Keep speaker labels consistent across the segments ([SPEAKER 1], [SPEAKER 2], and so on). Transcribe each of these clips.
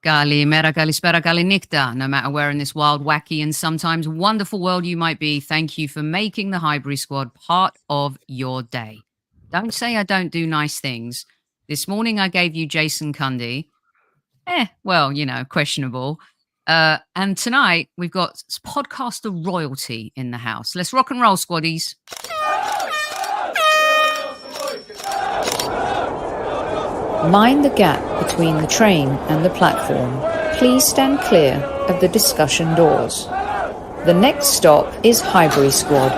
[SPEAKER 1] Kalimera, kalispera, kalinikta. No matter where in this wild, wacky, and sometimes wonderful world you might be, thank you for making the Highbury Squad part of your day. Don't say I don't do nice things. This morning I gave you Jason Cundy. Well, questionable. And tonight we've got podcaster royalty in the house. Let's rock and roll, squaddies.
[SPEAKER 2] Mind the gap between the train and the platform. Please stand clear of the discussion doors. The next stop is Highbury Squad.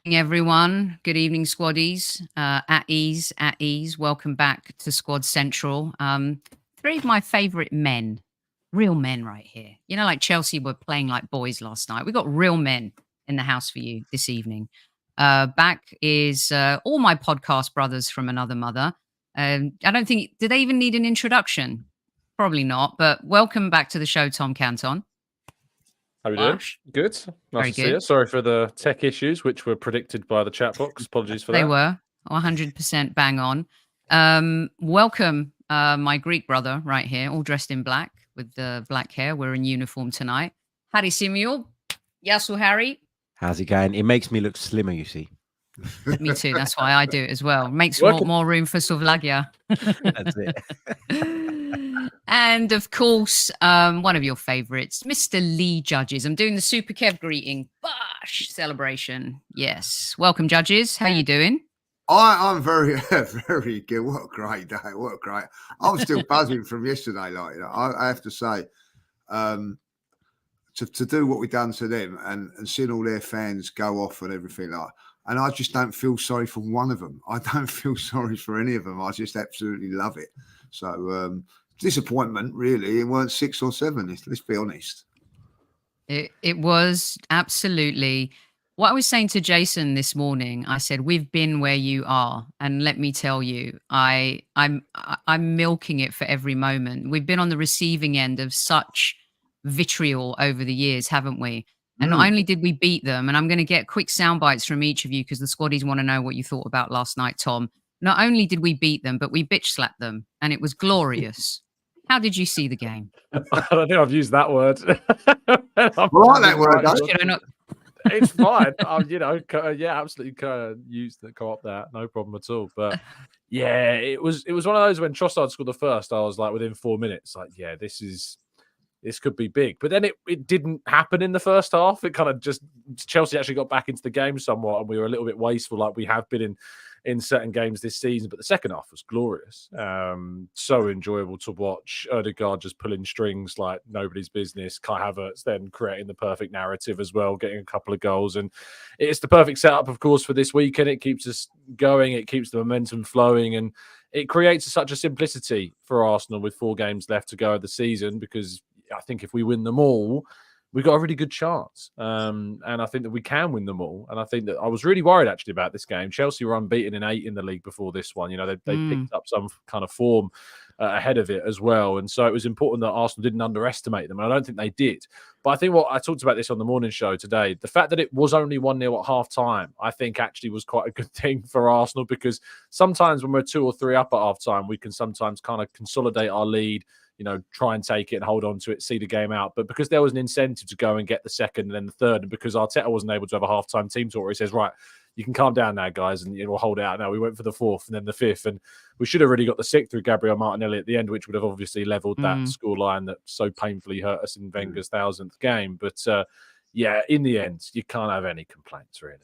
[SPEAKER 1] Everyone, good evening, squaddies. At ease. Welcome back to Squad Central. Three of my favourite men. Real men right here. Like Chelsea were playing like boys last night. We got real men in the house for you this evening. Back is all my podcast brothers from another mother. I don't think, do they even need an introduction? Probably not, but welcome back to the show, Tom Canton.
[SPEAKER 3] How are we doing? Good. Nice to see you. Sorry for the tech issues, which were predicted by the chat box. Apologies for that.
[SPEAKER 1] They were 100% bang on. Welcome, my Greek brother right here, all dressed in black with the black hair. We're in uniform tonight. Harry Symeou. Yasu Harry.
[SPEAKER 4] How's it going? It makes me look slimmer, you see.
[SPEAKER 1] Me too. That's why I do it as well. Makes more room for Suvlagia.
[SPEAKER 4] That's it.
[SPEAKER 1] And of course, one of your favorites, Mr. Lee Judges. I'm doing the Super Kev greeting. Bosh celebration. Yes. Welcome, Judges. How you doing?
[SPEAKER 5] I'm very, very good. What a great day. I'm still buzzing from yesterday. I have to say, to do what we've done to them and seeing all their fans go off and everything and I just don't feel sorry for one of them. I don't feel sorry for any of them. I just absolutely love it. So disappointment, really. It weren't 6 or 7. Let's be honest.
[SPEAKER 1] It was absolutely. What I was saying to Jason this morning, I said, we've been where you are. And let me tell you, I'm milking it for every moment. We've been on the receiving end of such vitriol over the years, haven't we? And not only did we beat them, and I'm going to get quick sound bites from each of you because the squaddies want to know what you thought about last night, Tom. Not only did we beat them, but we bitch slapped them, and it was glorious. How did you see the game?
[SPEAKER 3] I don't think I've used that word.
[SPEAKER 5] I like that word.
[SPEAKER 3] It's fine. Absolutely use the co-op there. No problem at all. But yeah, it was one of those when Trossard scored the first, I was like within 4 minutes, this could be big. But then it didn't happen in the first half. It kind of just Chelsea actually got back into the game somewhat, and we were a little bit wasteful like we have been in certain games this season. But the second half was glorious. So enjoyable to watch. Odegaard just pulling strings like nobody's business. Kai Havertz then creating the perfect narrative as well, getting a couple of goals. And it's the perfect setup, of course, for this weekend. It keeps us going. It keeps the momentum flowing. And it creates such a simplicity for Arsenal with 4 games left to go of the season, because I think if we win them all, we've got a really good chance. And I think that we can win them all. And I think that I was really worried actually about this game. Chelsea were unbeaten in 8 in the league before this one. They picked up some kind of form ahead of it as well. And so it was important that Arsenal didn't underestimate them. And I don't think they did. But I think what I talked about this on the morning show today, the fact that it was only 1-0 at half time, I think actually was quite a good thing for Arsenal, because sometimes when we're 2 or 3 up at half time, we can sometimes kind of consolidate our lead, try and take it and hold on to it, see the game out. But because there was an incentive to go and get the second and then the third, and because Arteta wasn't able to have a half-time team talk where he says, right, you can calm down now, guys, and we'll hold it out now. We went for the 4th and then the 5th, and we should have really got the 6th through Gabriel Martinelli at the end, which would have obviously levelled that scoreline that so painfully hurt us in Wenger's 1000th game. But in the end, you can't have any complaints, really.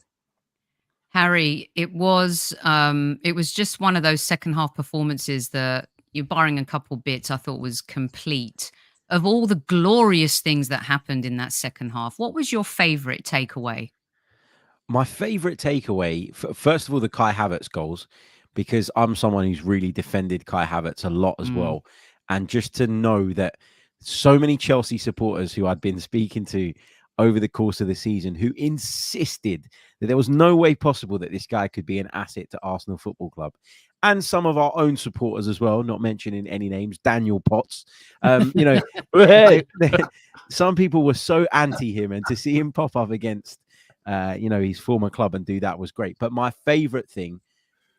[SPEAKER 1] Harry, it was just one of those second half performances that, you're barring a couple bits, I thought was complete. Of all the glorious things that happened in that second half, what was your favourite takeaway?
[SPEAKER 4] My favourite takeaway, first of all, the Kai Havertz goals, because I'm someone who's really defended Kai Havertz a lot as well. And just to know that so many Chelsea supporters who I'd been speaking to over the course of the season who insisted that there was no way possible that this guy could be an asset to Arsenal Football Club. And some of our own supporters as well, not mentioning any names, Daniel Potts. some people were so anti him, and to see him pop up against, his former club and do that was great. But my favorite thing,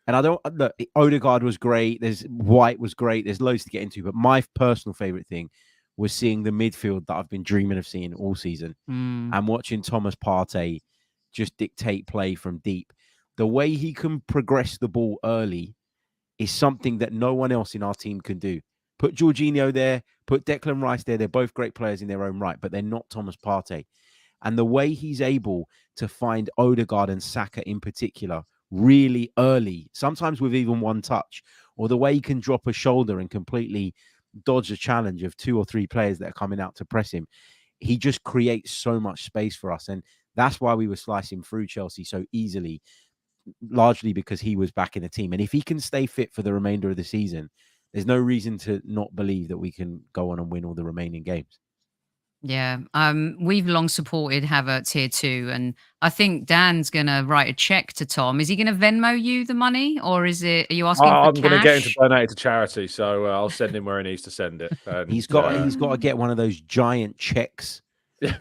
[SPEAKER 4] and I don't look, Odegaard was great. There's White was great. There's loads to get into, but my personal favorite thing was seeing the midfield that I've been dreaming of seeing all season, and watching Thomas Partey just dictate play from deep. The way he can progress the ball early is something that no one else in our team can do. Put Jorginho there, put Declan Rice there. They're both great players in their own right, but they're not Thomas Partey. And the way he's able to find Odegaard and Saka in particular really early, sometimes with even one touch, or the way he can drop a shoulder and completely dodge a challenge of 2 or 3 players that are coming out to press him. He just creates so much space for us. And that's why we were slicing through Chelsea so easily, largely because he was back in the team. And if he can stay fit for the remainder of the season, there's no reason to not believe that we can go on and win all the remaining games.
[SPEAKER 1] Yeah, we've long supported Havertz here too, and I think Dan's gonna write a check to Tom. Is he gonna Venmo you the money, or are you asking for
[SPEAKER 3] I'm
[SPEAKER 1] cash?
[SPEAKER 3] going to get him to donate it to charity, so I'll send him where he needs to send it. And,
[SPEAKER 4] he's got to get one of those giant checks,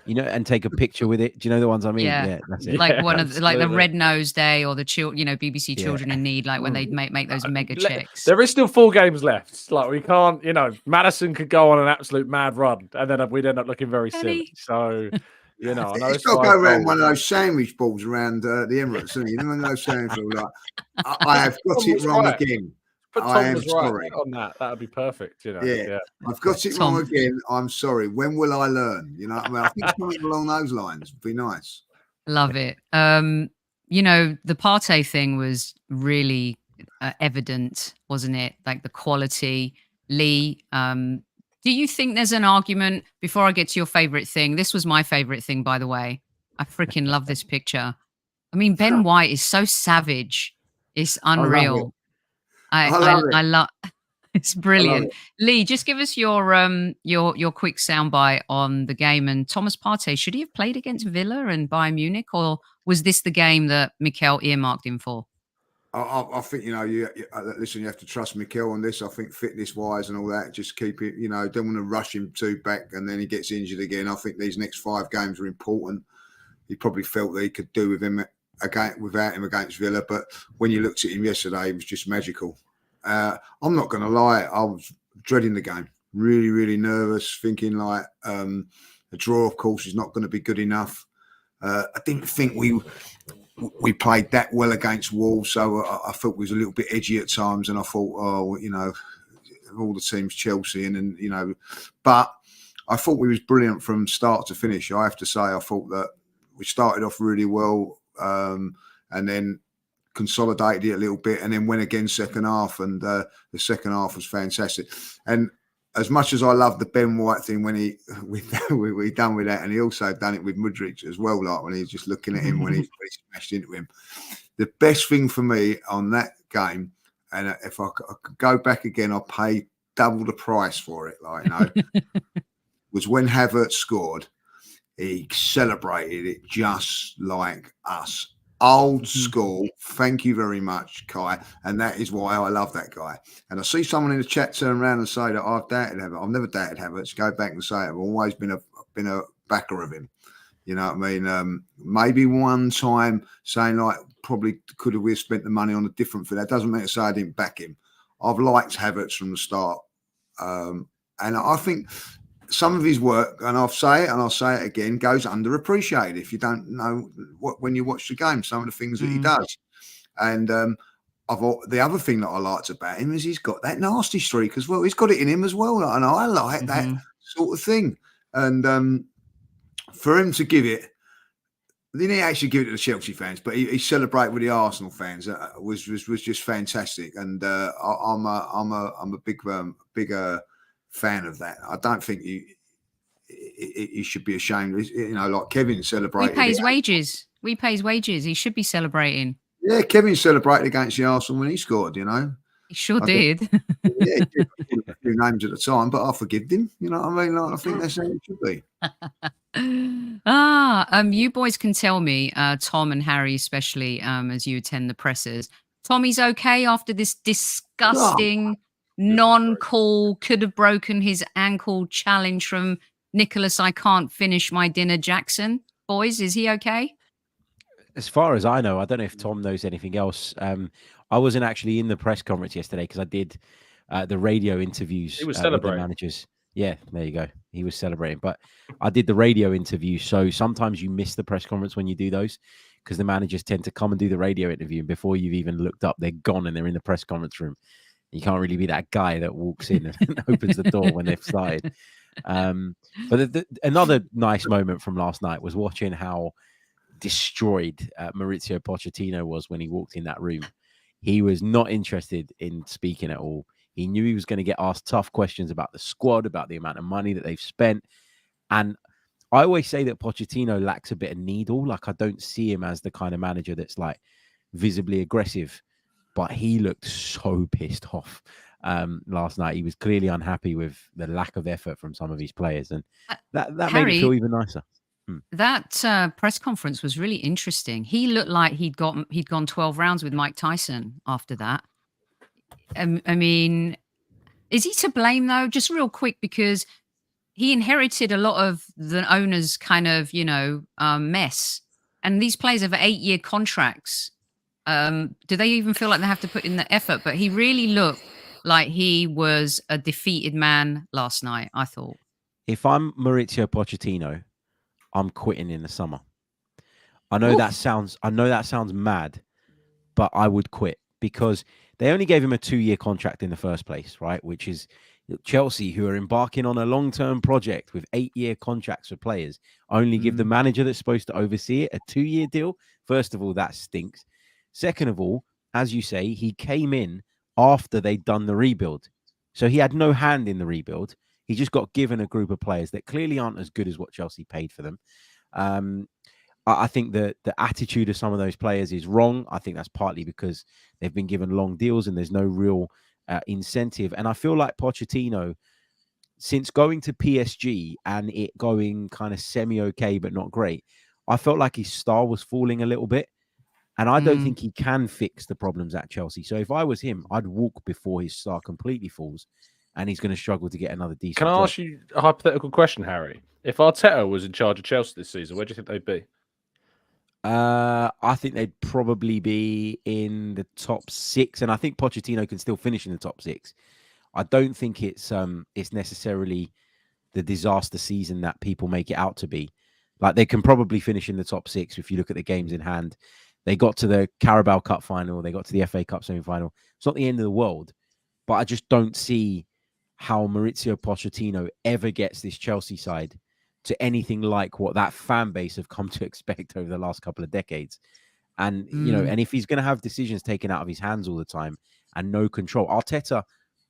[SPEAKER 4] and take a picture with it. Do you know the ones I mean?
[SPEAKER 1] Yeah,
[SPEAKER 4] that's it.
[SPEAKER 1] like one of like the Red Nose Day or the BBC Children in Need, like when they make those mega checks.
[SPEAKER 3] There is still 4 games left. Like we can't, Madison could go on an absolute mad run, and then we'd end up looking very silly. So, I know
[SPEAKER 5] it's got to go around one of those sandwich balls around the Emirates, isn't it? You know, one of those sandwich balls. Like, I have got it wrong again.
[SPEAKER 3] I am sorry on that. That would be perfect. Yeah.
[SPEAKER 5] I've got it wrong again. I'm sorry. When will I learn? I think something along those lines would be nice.
[SPEAKER 1] Love it. The Partey thing was really evident, wasn't it? Like the quality. Lee, do you think there's an argument, before I get to your favorite thing? This was my favorite thing, by the way. I freaking love this picture. I mean, Ben White is so savage. It's unreal. I love it's brilliant. Lee, just give us your quick soundbite on the game and Thomas Partey. Should he have played against Villa and Bayern Munich, or was this the game that Mikel earmarked him for?
[SPEAKER 5] I think listen. You have to trust Mikel on this. I think fitness wise and all that, just keep it. Don't want to rush him too back, and then he gets injured again. I think these next 5 games are important. He probably felt that he could do with him without him against Villa, but when you looked at him yesterday, he was just magical. I'm not going to lie, I was dreading the game, really, really nervous, thinking like a draw, of course, is not going to be good enough. I didn't think we played that well against Wolves, so I thought we was a little bit edgy at times, and I thought, all the teams, Chelsea, and but I thought we was brilliant from start to finish. I have to say, I thought that we started off really well. And then consolidated it a little bit, and then went again second half, and the second half was fantastic. And as much as I love the Ben White thing when we done with that, and he also done it with Mudryk as well, like when he was just looking at him when he smashed into him. The best thing for me on that game, and if I could go back again, I'll pay double the price for it, was when Havertz scored. He celebrated it just like us. Old school. Thank you very much, Kai. And that is why I love that guy. And I see someone in the chat turn around and say that I've doubted Havertz. I've never doubted Havertz. Go back and say it. I've always been a backer of him. You know what I mean? Maybe one time saying like probably could have spent the money on a different thing. That doesn't mean to say I didn't back him. I've liked Havertz from the start. And I think some of his work, and I'll say it again, goes underappreciated if you don't know when you watch the game, some of the things that he does. And the other thing that I liked about him is he's got that nasty streak as well. He's got it in him as well. And I like that sort of thing. And for him to give it, he didn't actually give it to the Chelsea fans, but he celebrated with the Arsenal fans. Was just fantastic. And I'm a bigger fan of that. I don't think he should be ashamed. Like Kevin celebrated.
[SPEAKER 1] We pay his wages. He should be celebrating.
[SPEAKER 5] Yeah, Kevin celebrated against the Arsenal when he scored. He
[SPEAKER 1] sure did.
[SPEAKER 5] Yeah, he did a few names at the time, but I forgive him. You know what I mean? Like, I think that's how it should be.
[SPEAKER 1] You boys can tell me, Tom and Harry especially, as you attend the presses. Tommy's okay after this disgusting non-call, could have broken his ankle challenge from Nicholas, I can't finish my dinner, Jackson. Boys, is he okay?
[SPEAKER 4] As far as I know, I don't know if Tom knows anything else. I wasn't actually in the press conference yesterday because I did the radio interviews
[SPEAKER 3] He was
[SPEAKER 4] with the
[SPEAKER 3] celebrating.
[SPEAKER 4] managers. Yeah, there you go. He was celebrating. But I did the radio interview. So sometimes you miss the press conference when you do those because the managers tend to come and do the radio interview. And before you've even looked up, they're gone and they're in the press conference room. You can't really be that guy that walks in and opens the door when they've started. But another nice moment from last night was watching how destroyed Maurizio Pochettino was when he walked in that room. He was not interested in speaking at all. He knew he was going to get asked tough questions about the squad, about the amount of money that they've spent. And I always say that Pochettino lacks a bit of needle. Like, I don't see him as the kind of manager that's like visibly aggressive, but he looked so pissed off last night. He was clearly unhappy with the lack of effort from some of his players. And that
[SPEAKER 1] Harry,
[SPEAKER 4] made it feel even nicer.
[SPEAKER 1] That press conference was really interesting. He looked like he'd gone 12 rounds with Mike Tyson after that. I mean, is he to blame though? Just real quick, because he inherited a lot of the owner's kind of, mess. And these players have 8-year contracts. Do they even feel like they have to put in the effort? But he really looked like he was a defeated man last night, I thought.
[SPEAKER 4] If I'm Maurizio Pochettino, I'm quitting in the summer. I know that sounds mad, but I would quit because they only gave him a 2-year contract in the first place, right? Which is Chelsea, who are embarking on a long-term project with 8-year contracts for players, only give the manager that's supposed to oversee it a 2-year deal. First of all, that stinks. Second of all, as you say, he came in after they'd done the rebuild. So he had no hand in the rebuild. He just got given a group of players that clearly aren't as good as what Chelsea paid for them. I think that the attitude of some of those players is wrong. I think that's partly because they've been given long deals and there's no real incentive. And I feel like Pochettino, since going to PSG and it going kind of semi-okay but not great, I felt like his star was falling a little bit. And I don't think he can fix the problems at Chelsea. So if I was him, I'd walk before his star completely falls. And he's going to struggle to get another decent
[SPEAKER 3] Can I
[SPEAKER 4] job.
[SPEAKER 3] ask you a hypothetical question, Harry? If Arteta was in charge of Chelsea this season, where do you think they'd be?
[SPEAKER 4] I think they'd probably be in the top 6, and I think Pochettino can still finish in the top 6. I don't think it's necessarily the disaster season that people make it out to be. Like, they can probably finish in the top 6 if you look at the games in hand. They got to the Carabao Cup final, they got to the FA Cup semi-final. It's not the end of the world, but I just don't see how Maurizio Pochettino ever gets this Chelsea side to anything like what that fan base have come to expect over the last couple of decades. And, and if he's going to have decisions taken out of his hands all the time and no control, Arteta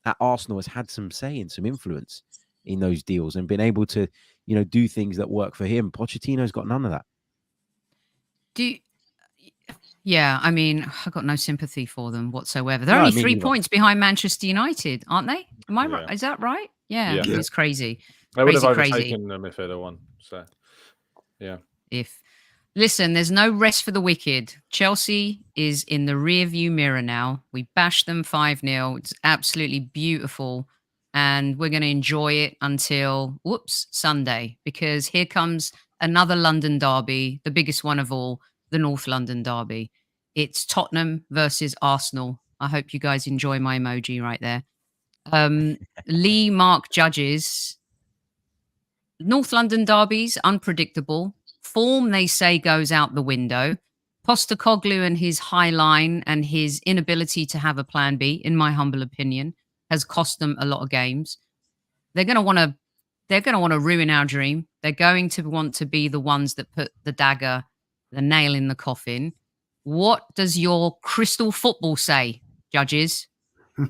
[SPEAKER 4] at Arsenal has had some say and some influence in those deals and been able to, do things that work for him. Pochettino's got none of that.
[SPEAKER 1] Yeah, I mean, I've got no sympathy for them whatsoever. They're only 3 points behind Manchester United, aren't they? Am I right? Is that right? Yeah. It's crazy.
[SPEAKER 3] They would have overtaken them if they'd have won. So, yeah.
[SPEAKER 1] Listen, there's no rest for the wicked. Chelsea is in the rearview mirror now. We bashed them 5-0. It's absolutely beautiful. And we're going to enjoy it until, Sunday. Because here comes another London derby, the biggest one of all, the North London derby. It's Tottenham versus Arsenal. I hope you guys enjoy my emoji right there. Lee Mark Judges. North London derbies, unpredictable. Form, they say, goes out the window. Postecoglou and his high line and his inability to have a plan B, in my humble opinion, has cost them a lot of games. They're going to want to ruin our dream. They're going to want to be the ones that put the nail in the coffin. What does your crystal football say, Judges?
[SPEAKER 5] Do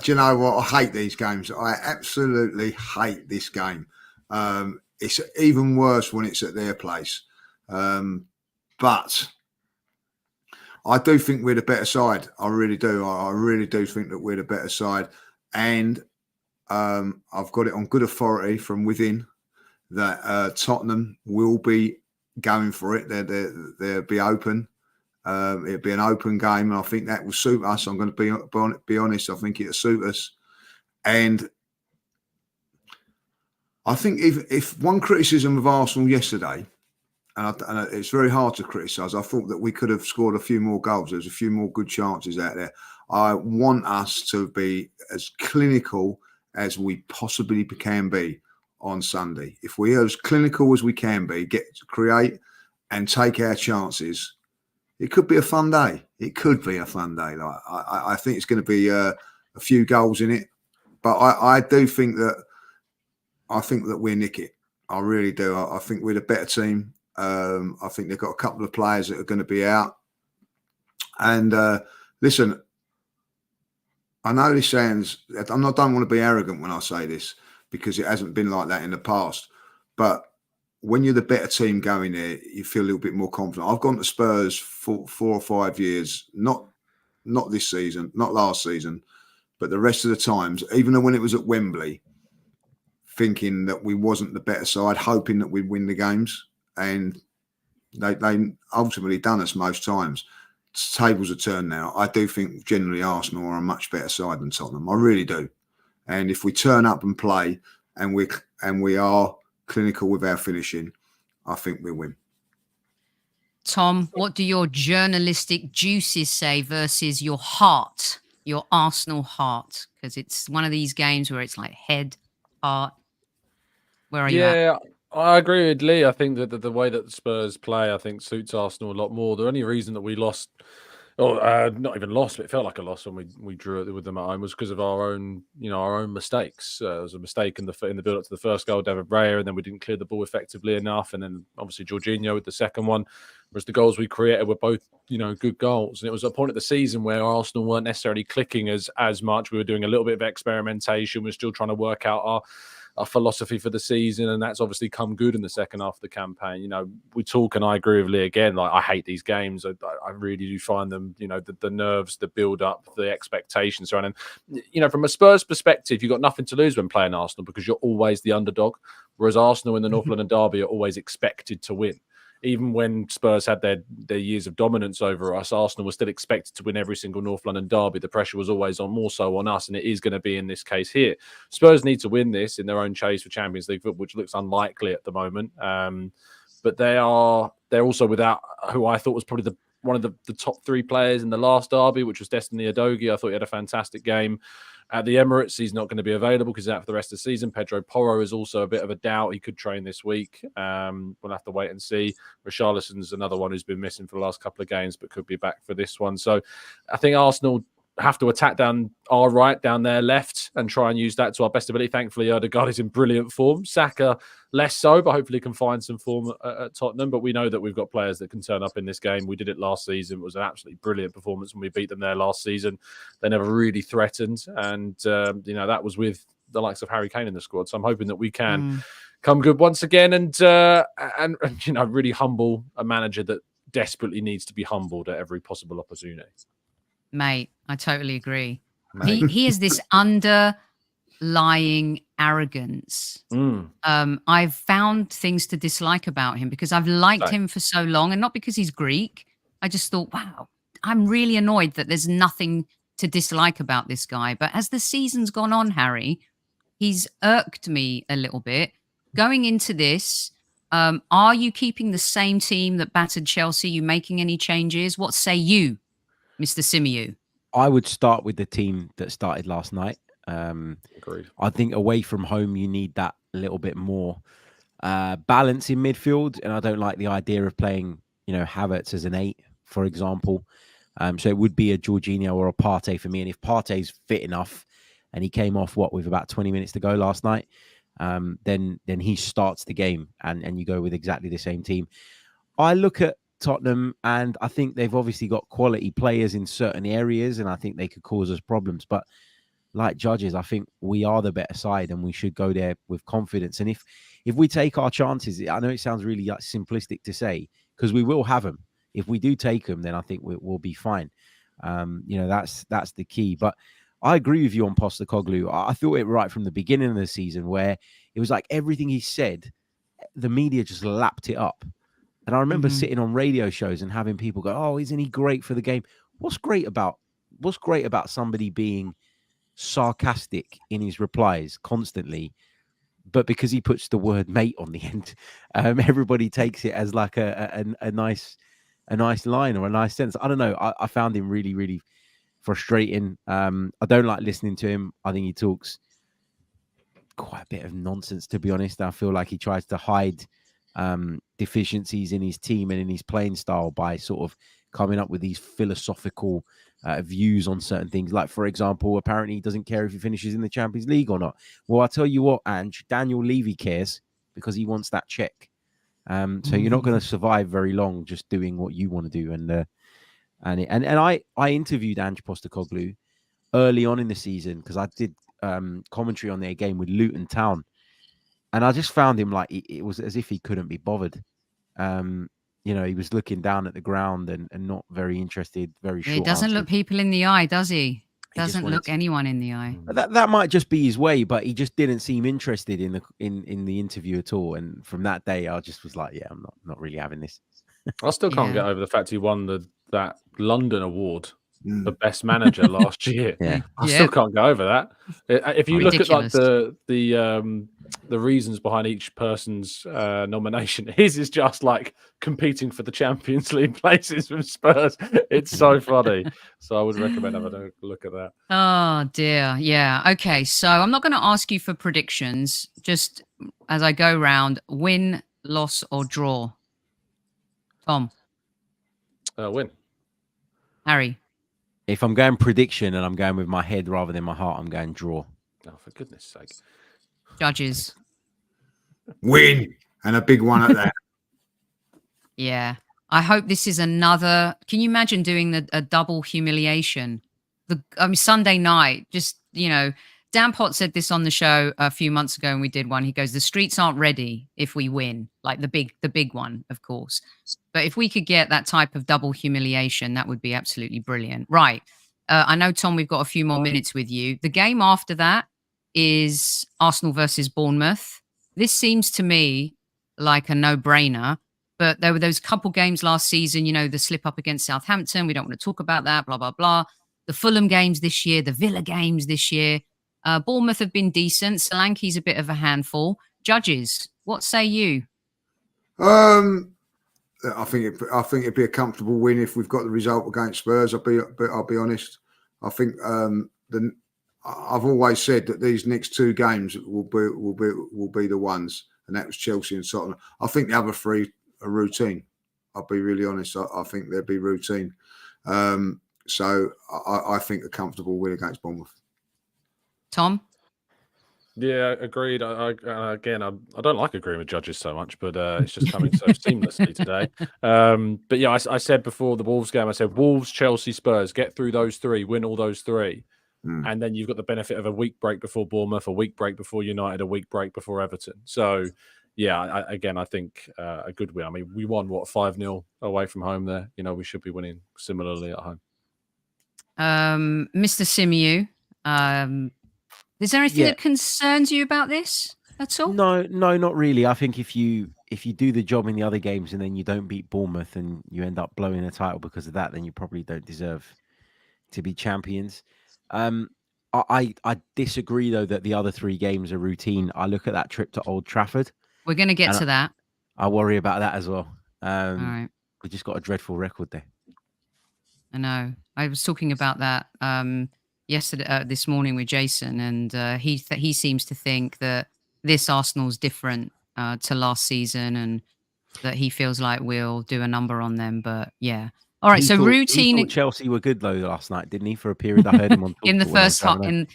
[SPEAKER 5] you know what? I hate these games. I absolutely hate this game. It's even worse when it's at their place. But I do think we're the better side. I really do. I really do think that we're the better side. And I've got it on good authority from within that Tottenham will be going for it. They'll be open. It'll be an open game, and I think that will suit us. I'm going to be honest. I think it'll suit us. And I think if one criticism of Arsenal yesterday, and it's very hard to criticise, I thought that we could have scored a few more goals. There's a few more good chances out there. I want us to be as clinical as we possibly can be on Sunday. If we're as clinical as we can be, get to create and take our chances, it could be a fun day. It could be a fun day. Like I think it's going to be a few goals in it, but I do think that we nick it. I really do. I think we're the better team. I think they've got a couple of players that are going to be out. And listen, I know this sounds, I don't want to be arrogant when I say this because it hasn't been like that in the past. But when you're the better team going there, you feel a little bit more confident. I've gone to Spurs for 4 or 5 years, not this season, not last season, but the rest of the times, even when it was at Wembley, thinking that we wasn't the better side, hoping that we'd win the games. And they ultimately done us most times. Tables are turned now. I do think generally Arsenal are a much better side than Tottenham. I really do. And if we turn up and play and we are clinical with our finishing, I think we win.
[SPEAKER 1] Tom, what do your journalistic juices say versus your heart, your Arsenal heart? Because it's one of these games where it's like head, heart. Where are you at?
[SPEAKER 3] Yeah, I agree with Lee. I think that the way that the Spurs play, I think, suits Arsenal a lot more. The only reason that we lost, or not even lost, but it felt like a loss when we drew it with them at home, was because of our own mistakes. There was a mistake in the build up to the first goal, David Raya, and then we didn't clear the ball effectively enough, and then obviously Jorginho with the second one. Whereas the goals we created were both, good goals. And it was a point of the season where Arsenal weren't necessarily clicking as much. We were doing a little bit of experimentation. We're still trying to work out our philosophy for the season, and that's obviously come good in the second half of the campaign. We talk, and I agree with Lee again. Like, I hate these games. I really do find them, the nerves, the build up, the expectations around. And from a Spurs perspective, you've got nothing to lose when playing Arsenal because you're always the underdog. Whereas Arsenal in the North London derby are always expected to win. Even when Spurs had their years of dominance over us, Arsenal was still expected to win every single North London derby. The pressure was always more so on us, and it is going to be in this case here. Spurs need to win this in their own chase for Champions League, which looks unlikely at the moment. But they're also without who I thought was probably one of the top 3 players in the last derby, which was Destiny Udogie. I thought he had a fantastic game. At the Emirates, he's not going to be available because he's out for the rest of the season. Pedro Porro is also a bit of a doubt. He could train this week. We'll have to wait and see. Richarlison's another one who's been missing for the last couple of games, but could be back for this one. So I think Arsenal have to attack down our right, down their left, and try and use that to our best ability. Thankfully, Odegaard is in brilliant form. Saka less so, but hopefully can find some form at Tottenham. But we know that we've got players that can turn up in this game. We did it last season. It was an absolutely brilliant performance when we beat them there last season. They never really threatened, and that was with the likes of Harry Kane in the squad. So I'm hoping that we can come good once again and really humble a manager that desperately needs to be humbled at every possible opportunity.
[SPEAKER 1] Mate, I totally agree. He is this underlying arrogance. I've found things to dislike about him because I've liked him for so long, and not because he's Greek. I just thought, wow, I'm really annoyed that there's nothing to dislike about this guy. But as the season's gone on, Harry, he's irked me a little bit. Going into this, are you keeping the same team that battered Chelsea? You making any changes? What say you, Mr. Symeou?
[SPEAKER 4] I would start with the team that started last night.
[SPEAKER 3] Agreed.
[SPEAKER 4] I think away from home, you need that little bit more balance in midfield. And I don't like the idea of playing, Havertz as an 8, for example. So it would be a Jorginho or a Partey for me. And if Partey's fit enough and he came off, with about 20 minutes to go last night, then he starts the game and you go with exactly the same team. I look at Tottenham, and I think they've obviously got quality players in certain areas, and I think they could cause us problems. But like Judges, I think we are the better side, and we should go there with confidence. And if we take our chances, I know it sounds really simplistic to say, because we will have them. If we do take them, then I think we'll be fine. That's the key. But I agree with you on Postecoglou. I thought it right from the beginning of the season, where it was like everything he said, the media just lapped it up. And I remember sitting on radio shows and having people go, "Oh, isn't he great for the game?" What's great about somebody being sarcastic in his replies constantly but because he puts the word mate on the end, everybody takes it as like a nice line or a nice sentence. I don't know. I found him really, really frustrating. I don't like listening to him. I think he talks quite a bit of nonsense, to be honest. I feel like he tries to hide deficiencies in his team and in his playing style by sort of coming up with these philosophical views on certain things. Like, for example, apparently he doesn't care if he finishes in the Champions League or not. Well, I'll tell you what, Ange, Daniel Levy cares because he wants that check. So you're not going to survive very long just doing what you want to do. And I interviewed Ange Postecoglou early on in the season because I did commentary on their game with Luton Town, and I just found him like it was as if he couldn't be bothered. You know, he was looking down at the ground and not very interested. Very short.
[SPEAKER 1] He doesn't
[SPEAKER 4] answers.
[SPEAKER 1] look people in the eye, does he? Doesn't look anyone in the eye.
[SPEAKER 4] That might just be his way, but he just didn't seem interested in the interview at all. And from that day, I just was like, yeah, I'm not really having this.
[SPEAKER 3] I still can't get over the fact he won that London award for best manager last year.
[SPEAKER 4] Yeah.
[SPEAKER 3] I still can't get over that. If you look
[SPEAKER 1] Ridiculous.
[SPEAKER 3] at like the reasons behind each person's nomination, his is just like competing for the Champions League places with Spurs. It's so funny. So I would recommend having a look at that.
[SPEAKER 1] Oh dear. Yeah. Okay. So I'm not going to ask you for predictions. Just as I go round, win, loss, or draw. Tom.
[SPEAKER 3] Win.
[SPEAKER 1] Harry.
[SPEAKER 4] If I'm going prediction and I'm going with my head rather than my heart, I'm going draw.
[SPEAKER 3] Oh, for goodness sake.
[SPEAKER 1] Judges.
[SPEAKER 5] Win, and a big one at that.
[SPEAKER 1] Yeah. I hope this is another. Can you imagine doing a double humiliation? Sunday night, just, Dan Potts said this on the show a few months ago when we did one. He goes, the streets aren't ready if we win, like the big one, of course. But if we could get that type of double humiliation, that would be absolutely brilliant. Right. I know, Tom, we've got a few more minutes with you. The game after that is Arsenal versus Bournemouth. This seems to me like a no-brainer, but there were those couple games last season, the slip up against Southampton. We don't want to talk about that, blah, blah, blah. The Fulham games this year, the Villa games this year. Bournemouth have been decent. Solanke's a bit of a handful. Judges, what say you?
[SPEAKER 5] I think it'd be a comfortable win if we've got the result against Spurs. I'll be honest. I think I've always said that these next two games will be the ones, and that was Chelsea and Tottenham. I think the other three are routine. I'll be really honest. I think they'll be routine. So I think a comfortable win against Bournemouth. Tom?
[SPEAKER 3] Yeah, agreed. I don't like agreeing with Judges so much, but it's just coming so seamlessly today. But yeah, I said before the Wolves game, I said Wolves, Chelsea, Spurs, get through those three, win all those three. And then you've got the benefit of a week break before Bournemouth, a week break before United, a week break before Everton. So, yeah, I think a good win. I mean, we won, 5-0 away from home there. We should be winning similarly at home.
[SPEAKER 1] Mr. Symeou, is there anything that concerns you about this at all?
[SPEAKER 4] No, not really. I think if you do the job in the other games and then you don't beat Bournemouth and you end up blowing the title because of that, then you probably don't deserve to be champions. I disagree though that the other three games are routine. I look at that trip to Old Trafford.
[SPEAKER 1] We're going to get to that.
[SPEAKER 4] I worry about that as well.
[SPEAKER 1] All right.
[SPEAKER 4] We just got a dreadful record there.
[SPEAKER 1] I know. I was talking about that yesterday, this morning with Jason, and he seems to think that this Arsenal's different to last season, and that he feels like we'll do a number on them. But yeah. All right, routine.
[SPEAKER 4] He thought Chelsea were good though last night, didn't he? For a period, I heard him on
[SPEAKER 1] in the first half. In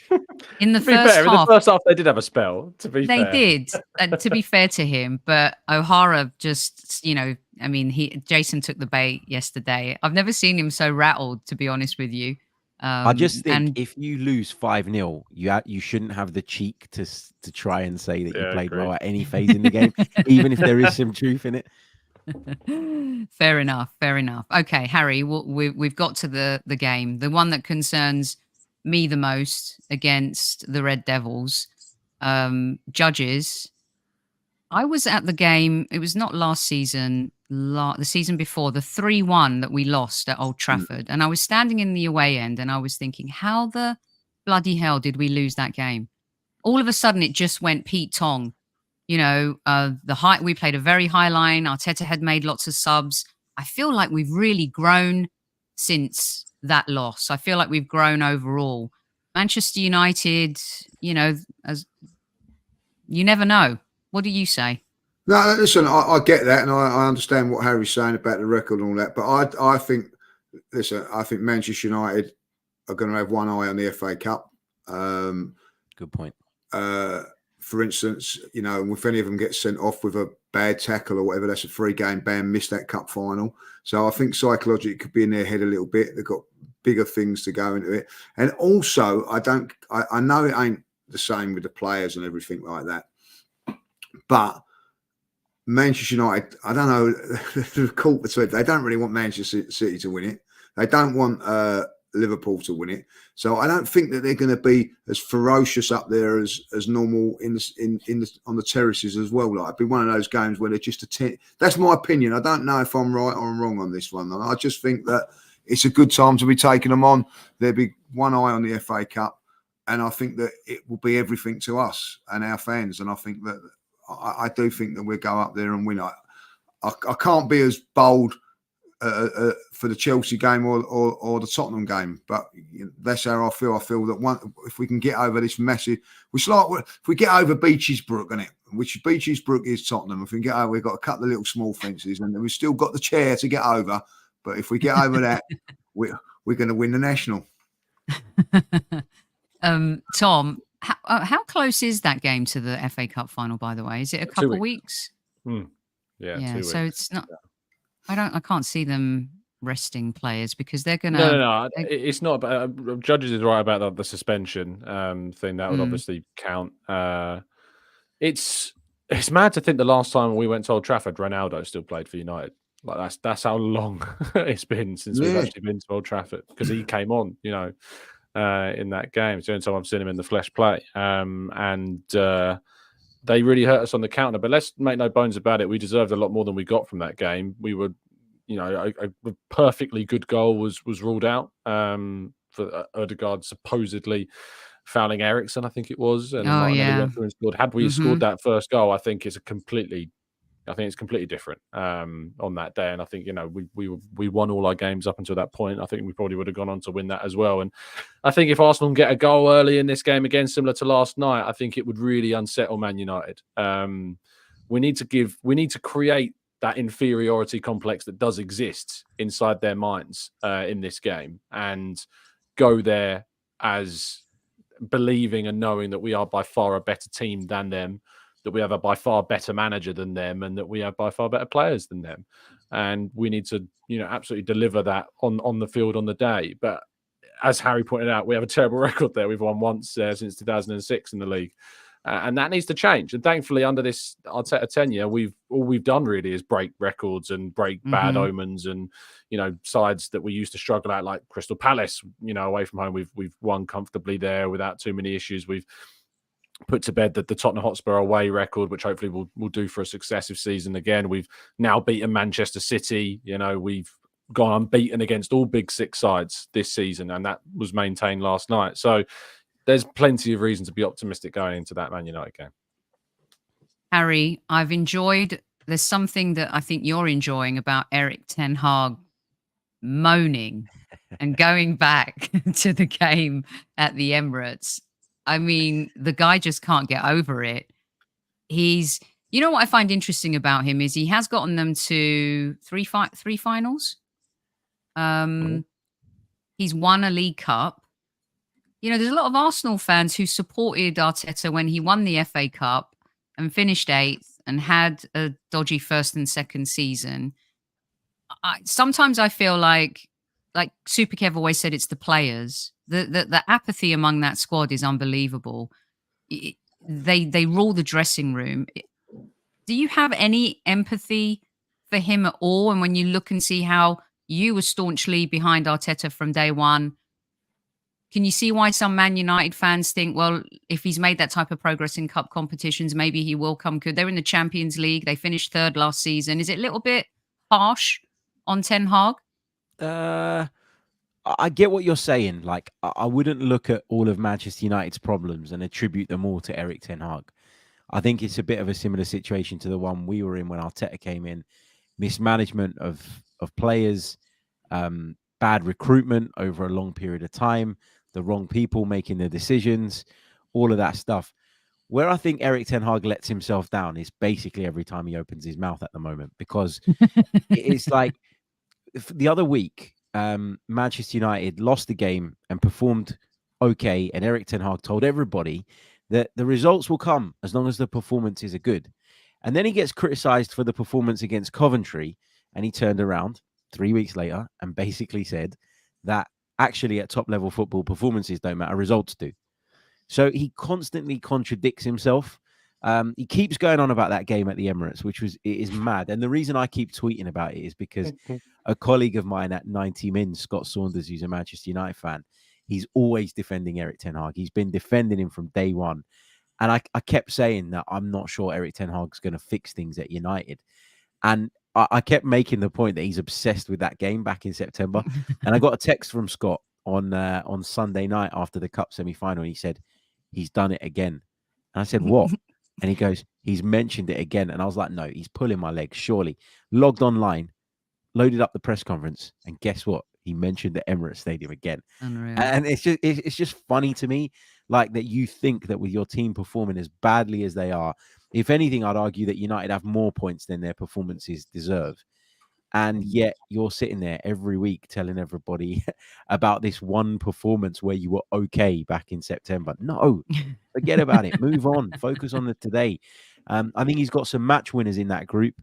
[SPEAKER 1] the
[SPEAKER 3] first half, they did have a spell.
[SPEAKER 1] They did. To be fair to him, but O'Hara just, Jason took the bait yesterday. I've never seen him so rattled, to be honest with you.
[SPEAKER 4] I just think if you lose 5-0, you shouldn't have the cheek to try and say that you played well at any phase in the game, even if there is some truth in it.
[SPEAKER 1] Fair enough. Okay, Harry, we've got to the game. The one that concerns me the most against the Red Devils. Judges. I was at the game. It was not last season, the season before, the 3-1 that we lost at Old Trafford. And I was standing in the away end and I was thinking, how the bloody hell did we lose that game? All of a sudden, it just went Pete Tong You know, we played a very high line. Arteta had made lots of subs. I feel like we've really grown since that loss. I feel like we've grown overall. Manchester United, you know, as you never know. What do you say?
[SPEAKER 5] No, listen, I get that, and I understand what Harry's saying about the record and all that. But I think, listen, I think Manchester United are going to have one eye on the FA Cup.
[SPEAKER 4] Good point.
[SPEAKER 5] For instance, you know, if any of them get sent off with a bad tackle or whatever, that's a 3-game ban, miss that cup final. So I think psychologically it could be in their head a little bit. They've got bigger things to go into it. And also, I know it ain't the same with the players and everything like that. But Manchester United, I don't know, the caught between, they don't really want Manchester City to win it. They don't want Liverpool to win it. So I don't think that they're going to be as ferocious up there as normal on the terraces as well. Like, it'd be one of those games where they're just that's my opinion. I don't know if I'm right or I'm wrong on this one. I just think that it's a good time to be taking them on. There'll be one eye on the FA Cup, and I think that it will be everything to us and our fans. And I think that I do think that we'll go up there and win. I can't be as bold for the Chelsea game or the Tottenham game, but that's how I feel. I feel that if we can get over this massive, if we get over Beaches Brook, which Beaches Brook is Tottenham, if we can get over, we've got a couple of little small fences, and we've still got the chair to get over. But if we get over that, we're going to win the national.
[SPEAKER 1] Tom, how close is that game to the FA Cup final? By the way, is it a couple of weeks?
[SPEAKER 3] Yeah, 2 weeks.
[SPEAKER 1] So it's not. I can't see them resting players because they're gonna.
[SPEAKER 3] No. It's not. Judges is right about the suspension thing. That would obviously count. It's mad to think the last time we went to Old Trafford, Ronaldo still played for United. Like that's how long it's been since we've actually been to Old Trafford, because he came on, you know, in that game. It's the only time I've seen him in the flesh play. They really hurt us on the counter, but let's make no bones about it. We deserved a lot more than we got from that game. We were, you know, a perfectly good goal was ruled out for Ødegaard supposedly fouling Eriksen, I think it was. And had we scored that first goal, I think it's completely different on that day. And I think, you know, we won all our games up until that point. I think we probably would have gone on to win that as well. And I think if Arsenal can get a goal early in this game again, similar to last night, I think it would really unsettle Man United. We need to create that inferiority complex that does exist inside their minds in this game, and go there as believing and knowing that we are by far a better team than them, that we have a by far better manager than them, and that we have by far better players than them. And we need to, you know, absolutely deliver that on the field on the day. But as Harry pointed out, we have a terrible record there. We've won once since 2006 in the league. And that needs to change. And thankfully, under this Arteta tenure, all we've done really is break records and break bad omens, and, you know, sides that we used to struggle at, like Crystal Palace, you know, away from home, we've won comfortably there without too many issues. We've put to bed the Tottenham Hotspur away record, which hopefully will do for a successive season again. We've now beaten Manchester City. You know, we've gone unbeaten against all Big Six sides this season, and that was maintained last night. So there's plenty of reason to be optimistic going into that Man United game.
[SPEAKER 1] Harry, there's something that I think you're enjoying about Erik ten Hag moaning and going back to the game at the Emirates. I mean, the guy just can't get over it. You know what I find interesting about him is he has gotten them to three finals. He's won a League Cup. You know, there's a lot of Arsenal fans who supported Arteta when he won the FA Cup and finished 8th and had a dodgy first and second season. Sometimes I feel like Super Kev always said, it's the players. The apathy among that squad is unbelievable. They rule the dressing room. Do you have any empathy for him at all? And when you look and see how you were staunchly behind Arteta from day one, can you see why some Man United fans think, well, if he's made that type of progress in cup competitions, maybe he will come good? They're in the Champions League. They finished 3rd last season. Is it a little bit harsh on Ten Hag?
[SPEAKER 4] I get what you're saying. Like, I wouldn't look at all of Manchester United's problems and attribute them all to Erik ten Hag. I think it's a bit of a similar situation to the one we were in when Arteta came in. Mismanagement of players, bad recruitment over a long period of time, the wrong people making the decisions, all of that stuff. Where I think Erik ten Hag lets himself down is basically every time he opens his mouth at the moment, because it's like the other week, Manchester United lost the game and performed okay, and Erik ten Hag told everybody that the results will come as long as the performances are good. And then he gets criticised for the performance against Coventry, and he turned around 3 weeks later and basically said that actually at top level football, performances don't matter, results do. So he constantly contradicts himself. He keeps going on about that game at the Emirates, which is mad. And the reason I keep tweeting about it is because a colleague of mine at 90 Min, Scott Saunders, who's a Manchester United fan, he's always defending Erik ten Hag. He's been defending him from day one. And I kept saying that I'm not sure Erik ten Hag's going to fix things at United. And I kept making the point that he's obsessed with that game back in September. And I got a text from Scott on Sunday night after the Cup semi-final. And he said, he's done it again. And I said, what? And he goes, he's mentioned it again. And I was like, no, he's pulling my leg, surely. Logged online, loaded up the press conference, and guess what? He mentioned the Emirates Stadium again.
[SPEAKER 1] Unreal.
[SPEAKER 4] And it's just funny to me, like, that you think that with your team performing as badly as they are, if anything, I'd argue that United have more points than their performances deserve. And yet you're sitting there every week telling everybody about this one performance where you were okay back in September. No, forget about it. Move on. Focus on the today. I think he's got some match winners in that group.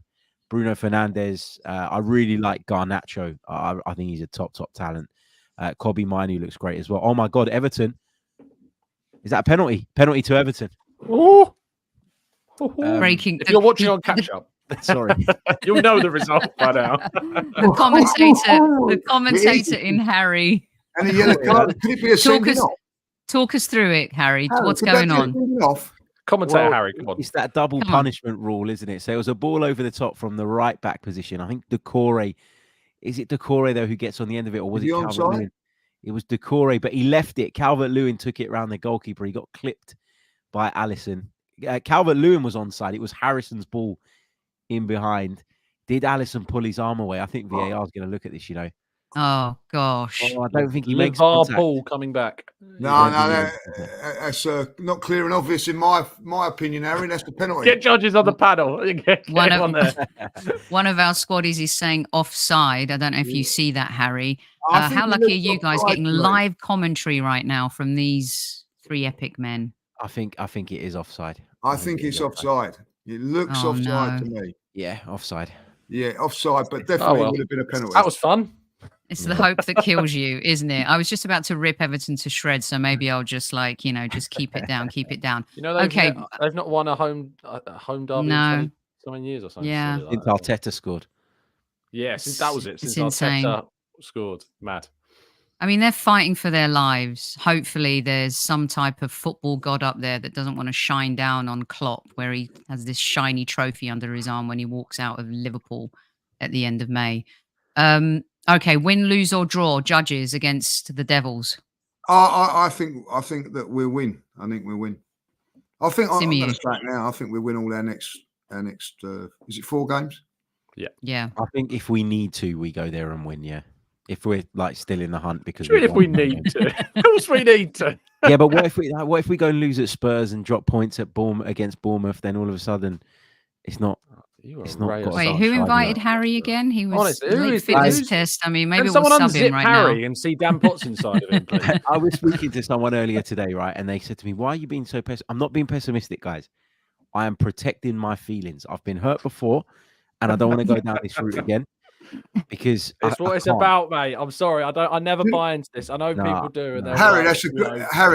[SPEAKER 4] Bruno Fernandes. I really like Garnacho. I think he's a top talent. Kobbie Mainoo looks great as well. Oh, my God, Everton. Is that a penalty? Penalty to Everton.
[SPEAKER 3] Oh.
[SPEAKER 1] Breaking.
[SPEAKER 3] If you're watching on catch-up.
[SPEAKER 4] Sorry.
[SPEAKER 3] You'll know the result by now.
[SPEAKER 1] The commentator in Harry.
[SPEAKER 5] And a yellow card. Could it be a sending off?
[SPEAKER 1] Talk us through it, Harry. What's going on?
[SPEAKER 3] Commentator Harry, come on.
[SPEAKER 4] It's that double punishment rule, isn't it? So it was a ball over the top from the right back position. I think Decore, is it Decore though who gets on the end of it, or was it Calvert-Lewin? It was Decore, but he left it. Calvert-Lewin took it around the goalkeeper. He got clipped by Alisson. Calvert-Lewin was onside. It was Harrison's ball in behind. Did Alisson pull his arm away? I think VAR is going to look at this, you know.
[SPEAKER 1] Oh, gosh.
[SPEAKER 4] I don't think he makes
[SPEAKER 3] contact. Ball coming back.
[SPEAKER 5] No, that's not clear and obvious in my opinion, Harry. That's the penalty.
[SPEAKER 3] Get Judges on the panel.
[SPEAKER 1] One of our squaddies is saying offside. I don't know if you see that, Harry. How lucky are you guys getting live commentary right now from these three epic men?
[SPEAKER 4] I think it is offside.
[SPEAKER 5] I think it's offside. It looks offside to me.
[SPEAKER 4] Yeah, offside.
[SPEAKER 5] Yeah, offside, but definitely would have been a penalty.
[SPEAKER 3] That was fun.
[SPEAKER 1] It's the hope that kills you, isn't it? I was just about to rip Everton to shreds, so maybe I'll just just keep it down, keep it down.
[SPEAKER 3] You know, they've not won a home derby in 20 years or something.
[SPEAKER 1] Yeah.
[SPEAKER 4] Since Arteta scored.
[SPEAKER 3] Yeah, since that was it. Since
[SPEAKER 1] insane.
[SPEAKER 3] Arteta scored. Mad.
[SPEAKER 1] I mean, they're fighting for their lives. Hopefully there's some type of football god up there that doesn't want to shine down on Klopp, where he has this shiny trophy under his arm when he walks out of Liverpool at the end of May. Okay, win, lose or draw, Judges against the Devils.
[SPEAKER 5] I think that we'll win. I think we'll win. I think I'm going to start now. I think we'll win all our next. Is it 4 games?
[SPEAKER 1] Yeah.
[SPEAKER 4] I think if we need to, we go there and win. Yeah. If we're still in the hunt, because
[SPEAKER 3] if we need to, of course we need to.
[SPEAKER 4] Yeah, but what if we go and lose at Spurs and drop points at against Bournemouth? Then all of a sudden, it's not. It's not.
[SPEAKER 1] Wait, who invited Harry again? He was fitness test. I mean, maybe we'll sub him right
[SPEAKER 3] Harry
[SPEAKER 1] now
[SPEAKER 3] and see Dan Potts inside of him. Please.
[SPEAKER 4] I was speaking to someone earlier today, right, and they said to me, "Why are you being so pessimistic?" I'm not being pessimistic, guys. I am protecting my feelings. I've been hurt before, and I don't want to go down this route again. Because
[SPEAKER 3] it's what it's about, mate. I'm sorry, I never buy into this. I know people do. And
[SPEAKER 5] Harry,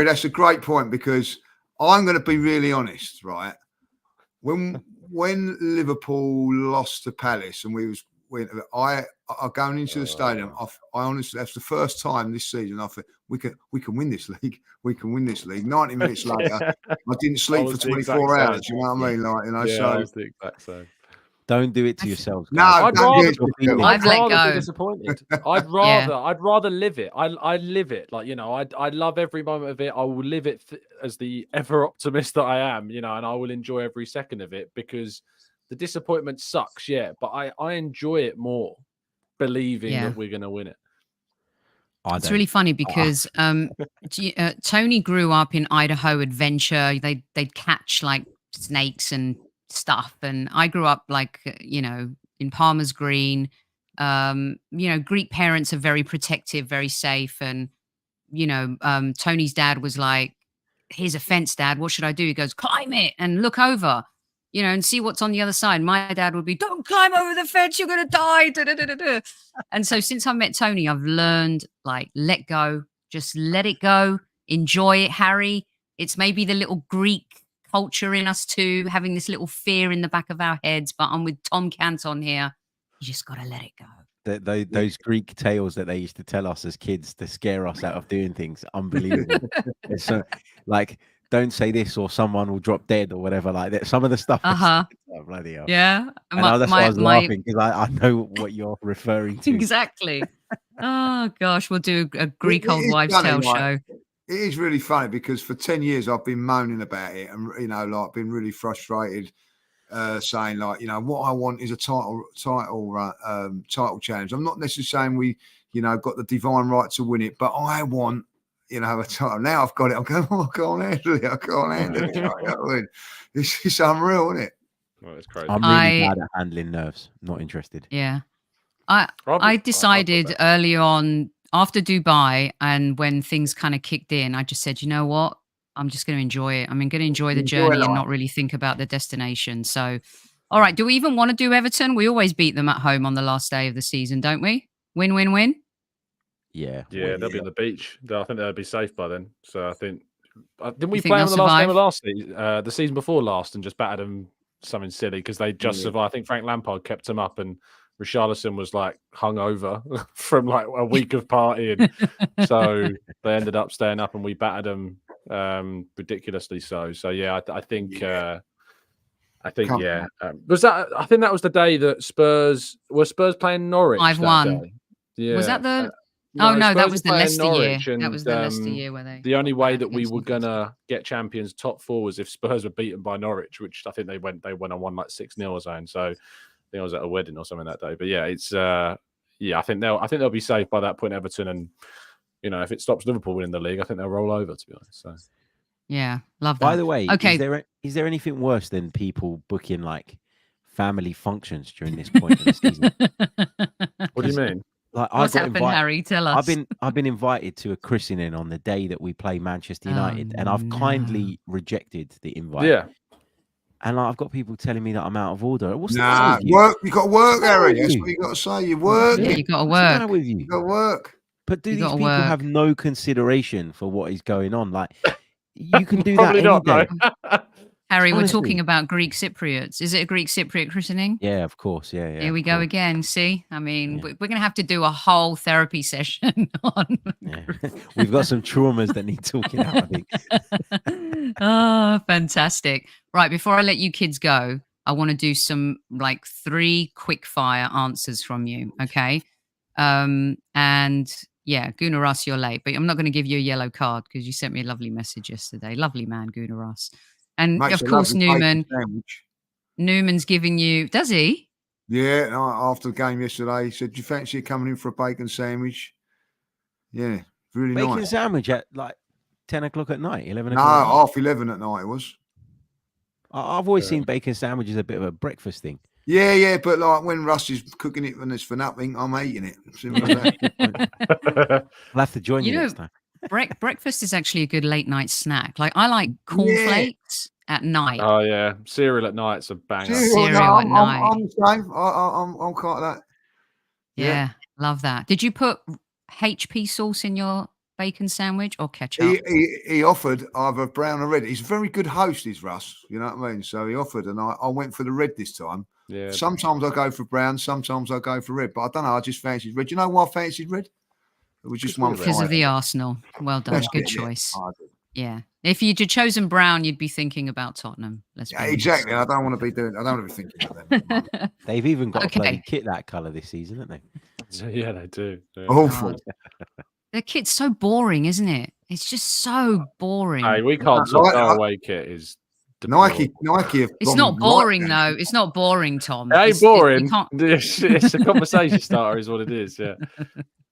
[SPEAKER 5] that's a great point, because I'm going to be really honest, right? When Liverpool lost to Palace and I going into the stadium, I honestly, that's the first time this season I thought we can win this league. We can win this league. 90 minutes later, I didn't sleep for 24 hours. You know what I mean?
[SPEAKER 3] I was the exact same.
[SPEAKER 4] Don't do it to yourselves.
[SPEAKER 5] No,
[SPEAKER 4] guys.
[SPEAKER 1] I've let
[SPEAKER 3] rather
[SPEAKER 1] go.
[SPEAKER 3] be disappointed. I'd rather live it. I live it. Like, you know, I love every moment of it. I will live it as the ever optimist that I am, you know, and I will enjoy every second of it, because the disappointment sucks, yeah, but I enjoy it more believing that we're going to win it.
[SPEAKER 1] It's really funny because Tony grew up in Idaho adventure. They'd catch like snakes and stuff, and I grew up like you know, in Palmer's Green. You know, Greek parents are very protective, very safe, and you know, Tony's dad was like, "Here's a fence, Dad. What should I do?" He goes, "Climb it and look over, you know, and see what's on the other side." My dad would be, "Don't climb over the fence, you're gonna die." Da, da, da, da, da. And so since I met Tony, I've learned like let go, just let it go, enjoy it, Harry. It's maybe the little Greek culture in us too, having this little fear in the back of our heads. But I'm with Tom Canton here. You just gotta let it go.
[SPEAKER 4] Those Greek tales that they used to tell us as kids to scare us out of doing things, unbelievable. It's so, like, don't say this or someone will drop dead or whatever like that. Some of the stuff. Bloody hell.
[SPEAKER 1] Yeah.
[SPEAKER 4] And that's why I was laughing, because I know what you're referring to.
[SPEAKER 1] Exactly. Oh gosh, we'll do a Greek old wives' tale show.
[SPEAKER 5] It is really funny because for 10 years I've been moaning about it, and you know, like been really frustrated, saying like, you know, what I want is a title challenge. I'm not necessarily saying we, you know, got the divine right to win it, but I want, you know, a title. Now I've got it. I'm going, oh, I can't handle it. I can't handle it. It's unreal, isn't it?
[SPEAKER 3] Well, it's crazy.
[SPEAKER 4] I'm really bad at handling nerves. Not interested.
[SPEAKER 1] Yeah. I decided early on after Dubai, and when things kind of kicked in, I just said, you know what? I'm just going to enjoy it. I'm going to enjoy the journey and not really think about the destination. So, all right. Do we even want to do Everton? We always beat them at home on the last day of the season, don't we? Win, win, win.
[SPEAKER 3] Yeah. Yeah, they'll be on the beach. I think they'll be safe by then. So I think, didn't we play them the last game of last season, the season before last, and just battered them something silly because they just survived? I think Frank Lampard kept them up, and Richarlison was like hungover from like a week of partying. So they ended up staying up, and we battered them ridiculously so. So yeah, I think was that? I think that was the day that Spurs playing Norwich.
[SPEAKER 1] 5-1.
[SPEAKER 3] Yeah,
[SPEAKER 1] was that the?
[SPEAKER 3] No,
[SPEAKER 1] that was the Leicester
[SPEAKER 3] Norwich,
[SPEAKER 1] year. That was the Leicester year where they.
[SPEAKER 3] The only way that we were gonna get champions top four was if Spurs were beaten by Norwich, which I think they went on one like 6-0 or something. So I think I was at a wedding or something that day. But yeah, it's I think they'll be safe by that point, Everton, and you know, if it stops Liverpool winning the league, I think they'll roll over, to be honest. So
[SPEAKER 1] yeah, love that.
[SPEAKER 4] By the way,
[SPEAKER 1] okay,
[SPEAKER 4] is there anything worse than people booking like family functions during this point of the season?
[SPEAKER 3] What do you mean?
[SPEAKER 1] Like, what's happened, Harry? Tell us.
[SPEAKER 4] I've been invited to a christening on the day that we play Manchester United, and I've kindly rejected the invite.
[SPEAKER 3] Yeah.
[SPEAKER 4] And I've got people telling me that I'm out of order. What's
[SPEAKER 5] work. You got to work, Harry. That's what you got to say. You work.
[SPEAKER 1] Yeah, you got to work.
[SPEAKER 5] With you got to work.
[SPEAKER 4] But do these people have no consideration for what is going on? Like, you can do that any day.
[SPEAKER 1] Harry, we're talking about Greek Cypriots. Is it a Greek Cypriot christening?
[SPEAKER 4] Yeah, of course. Yeah.
[SPEAKER 1] Here we go again. See, I mean, we're going to have to do a whole therapy session on.
[SPEAKER 4] Yeah. We've got some traumas that need talking out, I think.
[SPEAKER 1] Oh, fantastic. Right. Before I let you kids go, I want to do some like 3 quick fire answers from you. Okay. And yeah, Gooners, you're late, but I'm not going to give you a yellow card because you sent me a lovely message yesterday. Lovely man, Gooners. And
[SPEAKER 5] Makes
[SPEAKER 1] of course, Newman's giving you, does he?
[SPEAKER 5] Yeah, after the game yesterday, he said, do you fancy coming in for a bacon sandwich? Yeah, really nice.
[SPEAKER 4] Bacon sandwich at like 10 o'clock at night, 11
[SPEAKER 5] o'clock? No, 11:30 at night it was.
[SPEAKER 4] I've always seen bacon sandwich as a bit of a breakfast thing.
[SPEAKER 5] Yeah, but like when Russ is cooking it when it's for nothing, I'm eating it.
[SPEAKER 4] I'll have to join you next time.
[SPEAKER 1] Breakfast is actually a good late night snack. Like I like cornflakes at night.
[SPEAKER 3] Oh yeah, cereal at night's a banger.
[SPEAKER 1] Cereal at night.
[SPEAKER 5] I'm the same. I'm quite that.
[SPEAKER 1] Yeah, love that. Did you put HP sauce in your bacon sandwich or ketchup?
[SPEAKER 5] He offered either brown or red. He's a very good host, is Russ. You know what I mean? So he offered, and I went for the red this time.
[SPEAKER 3] Yeah.
[SPEAKER 5] Sometimes I go for brown, sometimes I go for red, but I don't know. I just fancied red. You know why I fancied red? It was just one
[SPEAKER 1] because of the Arsenal. Well done. Good choice. Yeah. If you'd have chosen Brown, you'd be thinking about Tottenham. Let's be honest.
[SPEAKER 5] Exactly. I don't want to be thinking of them.
[SPEAKER 4] They've even got a
[SPEAKER 1] Okay.
[SPEAKER 4] bloody kit that colour this season, haven't they?
[SPEAKER 3] Yeah, they do. Yeah.
[SPEAKER 5] Awful.
[SPEAKER 1] Their kit's so boring, isn't it? It's just so boring.
[SPEAKER 3] Hey, we can't talk. Our away kit is
[SPEAKER 5] Nike. Have
[SPEAKER 1] It's not boring though. It's not boring, Tom.
[SPEAKER 3] It ain't
[SPEAKER 1] It's-
[SPEAKER 3] boring.
[SPEAKER 1] you can't-
[SPEAKER 3] It's a conversation starter, is what it is. Yeah.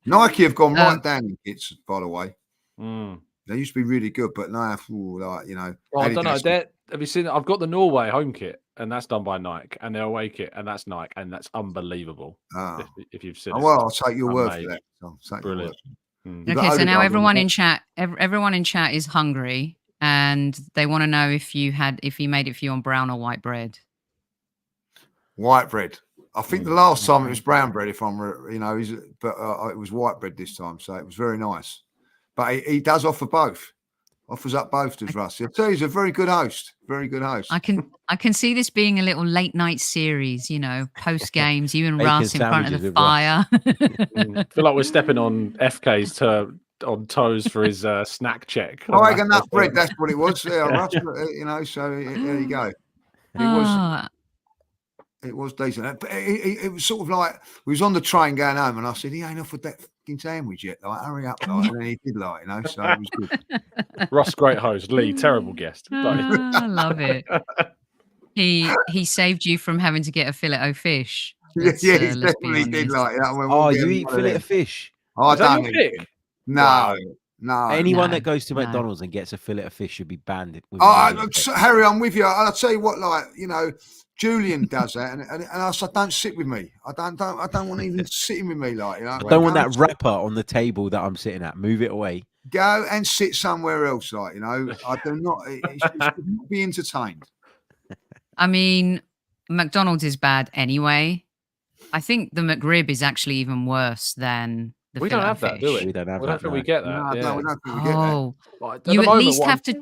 [SPEAKER 5] Nike have gone right down in kits, by the way.
[SPEAKER 3] Mm.
[SPEAKER 5] They used to be really good, but now, like, you know.
[SPEAKER 3] Well, I don't know.
[SPEAKER 5] Adidas-
[SPEAKER 3] Have you seen? I've got the Norway home kit, and that's done by Nike, and their away kit, and that's Nike, and that's unbelievable.
[SPEAKER 5] Ah.
[SPEAKER 3] If you've seen
[SPEAKER 5] Oh,
[SPEAKER 3] it.
[SPEAKER 5] well, I'll take your word for
[SPEAKER 3] Amazing.
[SPEAKER 5] that. I'll take your
[SPEAKER 3] Brilliant.
[SPEAKER 5] word.
[SPEAKER 3] Mm.
[SPEAKER 5] You've got
[SPEAKER 1] Okay, so now
[SPEAKER 5] Odegaard on
[SPEAKER 1] everyone
[SPEAKER 5] the
[SPEAKER 1] in chat, everyone in chat is hungry, and they want to know if you made it for you on brown or white bread.
[SPEAKER 5] white bread. I think the last time it was brown bread, if I'm, but it was white bread this time, so it was very nice. But he does offer both. Offers up both, does Rusty. I tell you, he's a very good host. Very good host.
[SPEAKER 1] I can see this being a little late night series, post games, you and
[SPEAKER 4] Bacon
[SPEAKER 1] Russ in front of
[SPEAKER 4] sandwiches
[SPEAKER 1] the
[SPEAKER 4] with Russ.
[SPEAKER 1] fire.
[SPEAKER 3] I feel like we're stepping on FK's on toes for his snack check.
[SPEAKER 5] Oh, I got enough bread. That's what it was. Yeah, Russ, so there you go. It was decent. But it was sort of like we was on the train going home, and I said, "He ain't offered that fucking sandwich yet. Like, hurry up!" Like, and then he did, so it was good.
[SPEAKER 3] Ross, great host. Lee, terrible guest.
[SPEAKER 1] I love it. He saved you from having to get a fillet of fish.
[SPEAKER 5] Yeah,
[SPEAKER 1] Let's
[SPEAKER 5] he
[SPEAKER 1] be
[SPEAKER 5] definitely did.
[SPEAKER 1] honest.
[SPEAKER 4] Oh, you eat fillet of fish?
[SPEAKER 5] I
[SPEAKER 3] Is that
[SPEAKER 5] don't
[SPEAKER 3] your
[SPEAKER 5] eat
[SPEAKER 3] pick?
[SPEAKER 5] it. No, no.
[SPEAKER 4] Anyone
[SPEAKER 1] no,
[SPEAKER 4] that goes to
[SPEAKER 1] no.
[SPEAKER 4] McDonald's and gets a fillet of fish should be banned.
[SPEAKER 5] Harry, I'm with you. I'll tell you what, Julian does that, and I said, "Don't sit with me. I don't want even sitting with me,
[SPEAKER 4] I don't want that wrapper on the table that I'm sitting at. Move it away.
[SPEAKER 5] Go and sit somewhere else, I do not. It should not be entertained.
[SPEAKER 1] I mean, McDonald's is bad anyway. I think the McRib is actually even worse than the
[SPEAKER 3] We
[SPEAKER 1] fillet
[SPEAKER 3] don't
[SPEAKER 1] of
[SPEAKER 3] have that, do
[SPEAKER 1] fish.
[SPEAKER 3] we?
[SPEAKER 4] We don't have
[SPEAKER 3] We
[SPEAKER 4] that.
[SPEAKER 3] don't think we
[SPEAKER 4] No.
[SPEAKER 3] get that.
[SPEAKER 5] No, we don't think we get that.
[SPEAKER 1] Oh,
[SPEAKER 3] Right,
[SPEAKER 1] you at
[SPEAKER 3] moment,
[SPEAKER 1] least
[SPEAKER 3] one-
[SPEAKER 1] have to.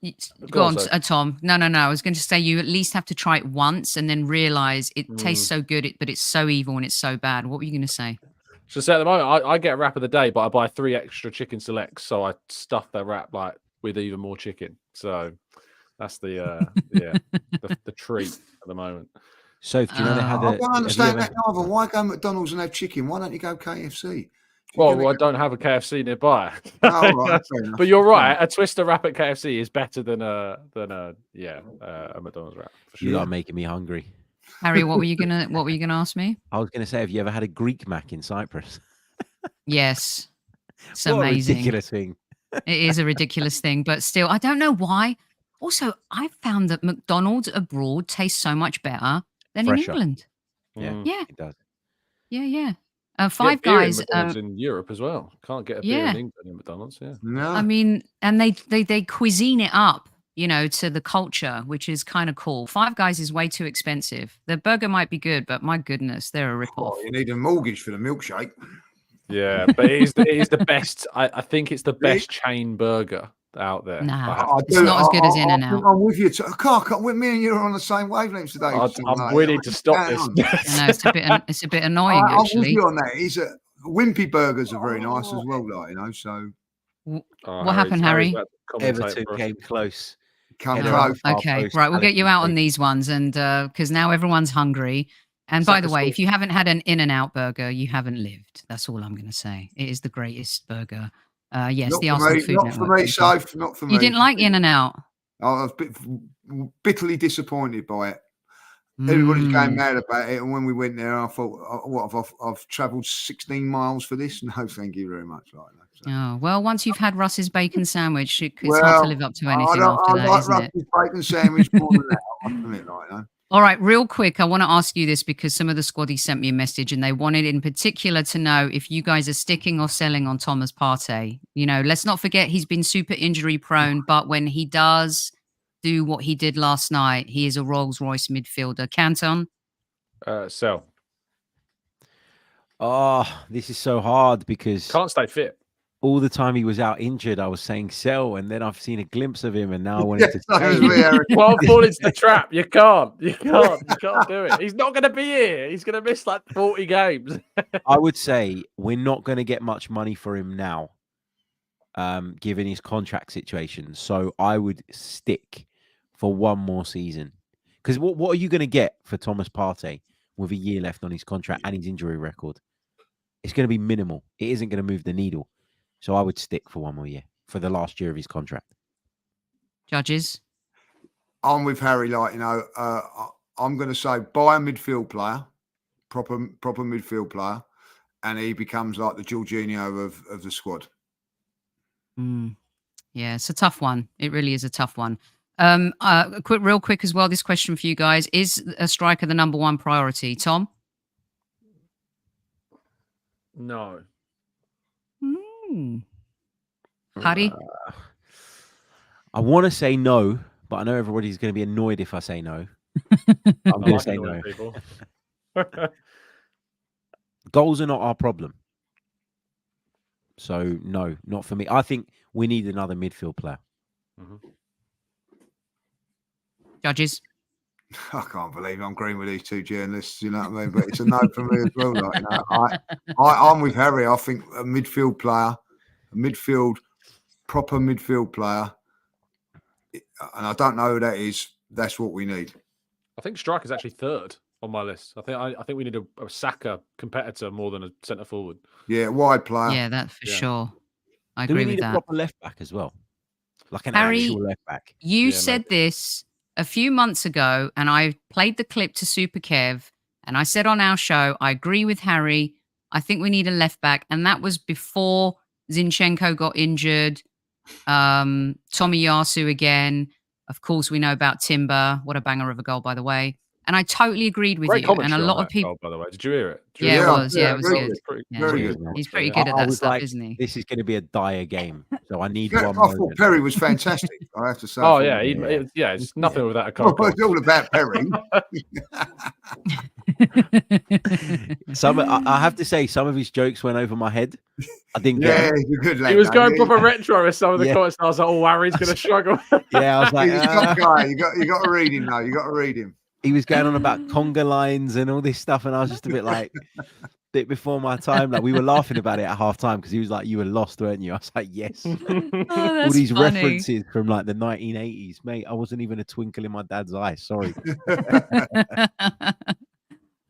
[SPEAKER 3] Go
[SPEAKER 1] Go
[SPEAKER 3] on,
[SPEAKER 1] on,
[SPEAKER 3] sorry.
[SPEAKER 1] Tom. No. I was going to say you at least have to try it once and then realize it tastes so good, but it's so evil and it's so bad. What were you going to say?
[SPEAKER 3] So at the moment, I get a wrap of the day, but I buy 3 extra chicken selects, so I stuff the wrap with even more chicken. So that's the the treat at the moment.
[SPEAKER 4] So, do you know they had
[SPEAKER 5] I
[SPEAKER 4] the?
[SPEAKER 5] don't understand that either. Why go McDonald's and have chicken? Why don't you go KFC?
[SPEAKER 3] Well, I don't have a KFC nearby.
[SPEAKER 5] Oh, right, fair enough.
[SPEAKER 3] But you're right. A Twister wrap at KFC is better than a McDonald's wrap. For
[SPEAKER 4] You
[SPEAKER 3] sure.
[SPEAKER 4] are making me hungry.
[SPEAKER 1] Harry, what were you gonna ask me?
[SPEAKER 4] I was going to say, have you ever had a Greek mac in Cyprus?
[SPEAKER 1] Yes. It's
[SPEAKER 4] What a
[SPEAKER 1] amazing.
[SPEAKER 4] ridiculous thing.
[SPEAKER 1] It is a ridiculous thing, but still, I don't know why. Also, I found that McDonald's abroad tastes so much better than
[SPEAKER 4] Fresher.
[SPEAKER 1] in England.
[SPEAKER 4] Yeah,
[SPEAKER 3] Mm.
[SPEAKER 1] Yeah.
[SPEAKER 4] it does.
[SPEAKER 1] Yeah.
[SPEAKER 3] Get
[SPEAKER 1] Five
[SPEAKER 3] beer in
[SPEAKER 1] Guys.
[SPEAKER 3] McDonald's in Europe as well. Can't get a beer
[SPEAKER 1] yeah.
[SPEAKER 3] in England in McDonald's. Yeah.
[SPEAKER 5] No.
[SPEAKER 1] I mean, and they cuisine it up, to the culture, which is kind of cool. Five Guys is way too expensive. The burger might be good, but my goodness, they're a rip-off.
[SPEAKER 5] You need a mortgage for the milkshake.
[SPEAKER 3] Yeah, but it is the best. I think it's the best chain burger out there.
[SPEAKER 1] Nah. It's not as good as In-N-Out.
[SPEAKER 5] I'm with you. Me and you are on the same wavelength today.
[SPEAKER 3] We need to stop this.
[SPEAKER 1] I know it's a bit annoying
[SPEAKER 5] I'm with
[SPEAKER 1] actually.
[SPEAKER 5] you on that. Wimpy burgers are very nice as well, So
[SPEAKER 1] What happened, Harry?
[SPEAKER 4] Everton came close.
[SPEAKER 5] come
[SPEAKER 4] Yeah.
[SPEAKER 5] close.
[SPEAKER 1] Okay, right. We'll get you out on these ones, and because now everyone's hungry. And by the way, if you haven't had an In-N-Out burger, you haven't lived. That's all I'm going to say. It is the greatest burger. Yes,
[SPEAKER 5] Not
[SPEAKER 1] the
[SPEAKER 5] for
[SPEAKER 1] Arsenal
[SPEAKER 5] me,
[SPEAKER 1] Food
[SPEAKER 5] not
[SPEAKER 1] Network.
[SPEAKER 5] for me,
[SPEAKER 1] thank you.
[SPEAKER 5] Soph. Not for me.
[SPEAKER 1] You didn't like In-N-Out?
[SPEAKER 5] I was bitterly disappointed by it. Everybody's going mad about it, and when we went there, I thought, I've travelled 16 miles for this? No, thank you very much.
[SPEAKER 1] Oh, well, once you've had Russ's bacon sandwich, it's hard to live up to anything after that,
[SPEAKER 5] like
[SPEAKER 1] isn't it?
[SPEAKER 5] Russ's bacon sandwich more than that. I must admit,
[SPEAKER 1] All right, real quick, I want to ask you this because some of the squaddies sent me a message and they wanted in particular to know if you guys are sticking or selling on Thomas Partey. Let's not forget he's been super injury prone, but when he does do what he did last night, he is a Rolls-Royce midfielder. Canton?
[SPEAKER 3] Sell.
[SPEAKER 4] Oh, this is so hard because
[SPEAKER 3] Can't stay fit.
[SPEAKER 4] all the time he was out injured, I was saying sell, and then I've seen a glimpse of him, and now I wanted to
[SPEAKER 5] so was
[SPEAKER 4] say.
[SPEAKER 5] me, Eric.
[SPEAKER 3] Well, fall into the trap. You can't do it. He's not going to be here. He's going to miss like 40 games.
[SPEAKER 4] I would say we're not going to get much money for him now. given his contract situation. So I would stick for one more season. Because what are you going to get for Thomas Partey with a year left on his contract and his injury record? It's going to be minimal. It isn't going to move the needle. So I would stick for one more year for the last year of his contract.
[SPEAKER 1] Judges?
[SPEAKER 5] I'm with Harry. Like, I'm going to say buy a midfield player, proper midfield player, and he becomes like the Jorginho of the squad.
[SPEAKER 1] Yeah, it's a tough one. It really is a tough one. Real quick as well, this question for you guys. Is a striker the number one priority? Tom?
[SPEAKER 3] No.
[SPEAKER 1] Harry?
[SPEAKER 4] I want to say no, but I know everybody's going to be annoyed if I say no. I'm going to say no. Goals are not our problem. So, no, not for me. I think we need another midfield player.
[SPEAKER 1] Judges?
[SPEAKER 5] I can't believe I'm agreeing with these two journalists, you know what I mean? But it's a no for me as well. Like, I'm with Harry. I think a midfield player, proper midfield player, and I don't know who that is. That's what we need.
[SPEAKER 3] I think striker's actually third on my list. I think we need a Saka competitor more than a centre forward.
[SPEAKER 5] Yeah, wide player.
[SPEAKER 1] Yeah, that's for sure. I
[SPEAKER 4] Do
[SPEAKER 1] agree
[SPEAKER 4] we
[SPEAKER 1] with
[SPEAKER 4] need
[SPEAKER 1] that.
[SPEAKER 4] a proper left back as well? Like an
[SPEAKER 1] Harry,
[SPEAKER 4] actual left back.
[SPEAKER 1] You said this a few months ago, and I played the clip to Super Kev, and I said on our show, I agree with Harry. I think we need a left back, and that was before Zinchenko got injured. Tomiyasu again. Of course, we know about Timber. What a banger of a goal, by the way. And I totally agreed with you. And a lot of people,
[SPEAKER 3] goal, by the way, did you hear it?
[SPEAKER 1] It was. Yeah, it was good.
[SPEAKER 5] Very good.
[SPEAKER 1] He's pretty good at that stuff,
[SPEAKER 4] like,
[SPEAKER 1] isn't he?
[SPEAKER 4] This is going to be a dire game, so I need
[SPEAKER 5] I
[SPEAKER 4] one.
[SPEAKER 5] thought Perry was fantastic. I have to say.
[SPEAKER 3] Oh yeah, it's nothing without a goal.
[SPEAKER 5] It's all about Perry.
[SPEAKER 4] I have to say, some of his jokes went over my head. I didn't get it.
[SPEAKER 5] He's a good lad.
[SPEAKER 3] He was going proper retro with some of the comments. I was like, "Oh, Harry's going to struggle."
[SPEAKER 4] Yeah, I was like,
[SPEAKER 5] he's a top guy. You got to read him now. You got to read him.
[SPEAKER 4] He was going on about conga lines and all this stuff, and I was just a bit like, bit before my time. Like, we were laughing about it at half time because he was like, "You were lost, weren't you?" I was like, "Yes." All these references from like the 1980s, mate. I wasn't even a twinkle in my dad's eye. Sorry.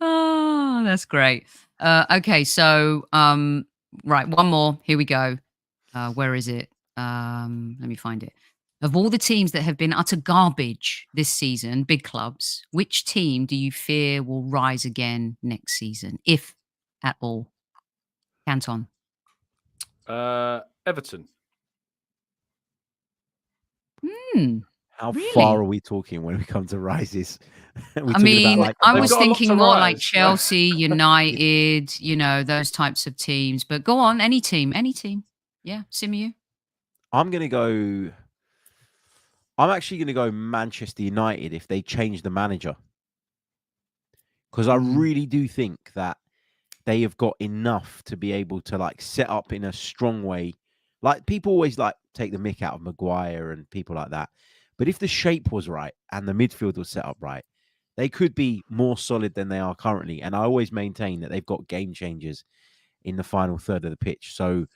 [SPEAKER 1] Oh, that's great. Okay, so right, one more. Here we go. Where is it? Let me find it. Of all the teams that have been utter garbage this season, big clubs, which team do you fear will rise again next season, if at all? Canton.
[SPEAKER 3] Everton.
[SPEAKER 4] How far are we talking when we come to rises?
[SPEAKER 1] I mean, I was thinking more
[SPEAKER 3] rise.
[SPEAKER 1] like Chelsea, United, those types of teams. But go on, any team. Yeah, Symeou.
[SPEAKER 4] I'm actually going to go Manchester United if they change the manager. Because I really do think that they have got enough to be able to like set up in a strong way. Like people always like take the mick out of Maguire and people like that. But if the shape was right and the midfield was set up right, they could be more solid than they are currently. And I always maintain that they've got game changers in the final third of the pitch. So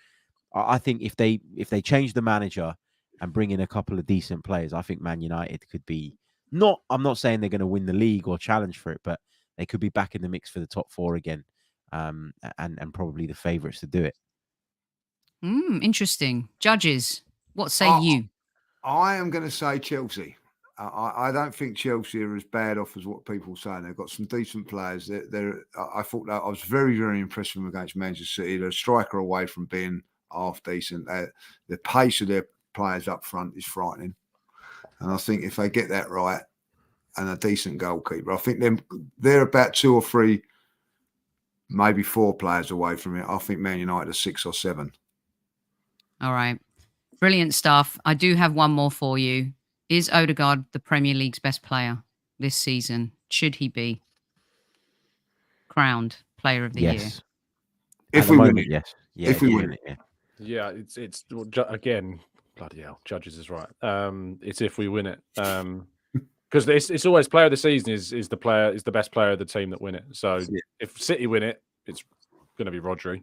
[SPEAKER 4] I think if they change the manager and bring in a couple of decent players, I think Man United could be I'm not saying they're going to win the league or challenge for it, but they could be back in the mix for the top four again, and probably the favourites to do it.
[SPEAKER 1] Interesting. Judges, what say you?
[SPEAKER 5] I am going to say Chelsea. I don't think Chelsea are as bad off as what people say. They've got some decent players. I thought that I was very, very impressed with them against Manchester City. They're a striker away from being half decent. The pace of their players up front is frightening. And I think if they get that right and a decent goalkeeper, I think they're about 2 or 3, maybe 4 players away from it. I think Man United are 6 or 7.
[SPEAKER 1] All right. Brilliant stuff. I do have one more for you. Is Odegaard the Premier League's best player this season? Should he be crowned Player of the Year?
[SPEAKER 5] If we win it.
[SPEAKER 4] Yes. Yeah,
[SPEAKER 5] if we win
[SPEAKER 4] it.
[SPEAKER 3] Yeah, it's again, bloody hell, Judges is right. It's if we win it. Because it's always player of the season is the best player of the team that win it. So if City win it, it's going to be Rodri.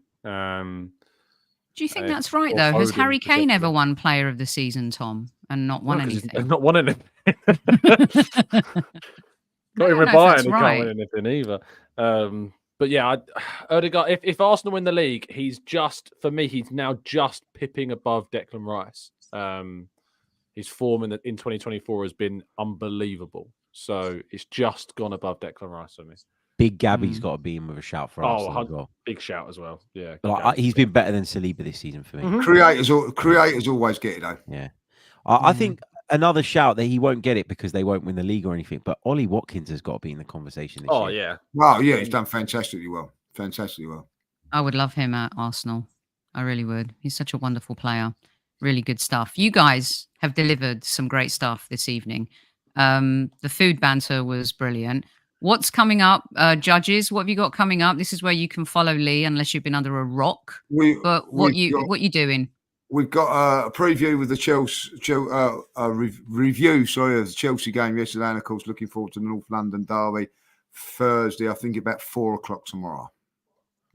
[SPEAKER 1] Do you think that's right, though? Has Harry Kane ever won Player of the Season, Tom, and not won anything?
[SPEAKER 3] He's not won anything. Not even Bayern, he can't win anything either. But yeah, Odegaard, if Arsenal win the league, he's now just pipping above Declan Rice. His form in 2024 has been unbelievable. So it's just gone above Declan Rice for me.
[SPEAKER 4] Big Gabby's got to be in with a shout for Arsenal as well.
[SPEAKER 3] Big shout as well. Yeah.
[SPEAKER 4] He's been better than Saliba this season for me.
[SPEAKER 5] Mm-hmm. Creators always get it, though.
[SPEAKER 4] Yeah. I think another shout that he won't get it because they won't win the league or anything, but Ollie Watkins has got to be in the conversation this year.
[SPEAKER 3] Yeah.
[SPEAKER 5] Well, yeah, he's done fantastically well. Fantastically well.
[SPEAKER 1] I would love him at Arsenal. I really would. He's such a wonderful player. Really good stuff. You guys have delivered some great stuff this evening. The food banter was brilliant. What's coming up, judges? What have you got coming up? This is where you can follow Lee, unless you've been under a rock. What you doing?
[SPEAKER 5] We've got a preview with the Chelsea review. Sorry, of the Chelsea game yesterday, and of course, looking forward to the North London derby Thursday. I think about 4:00 tomorrow.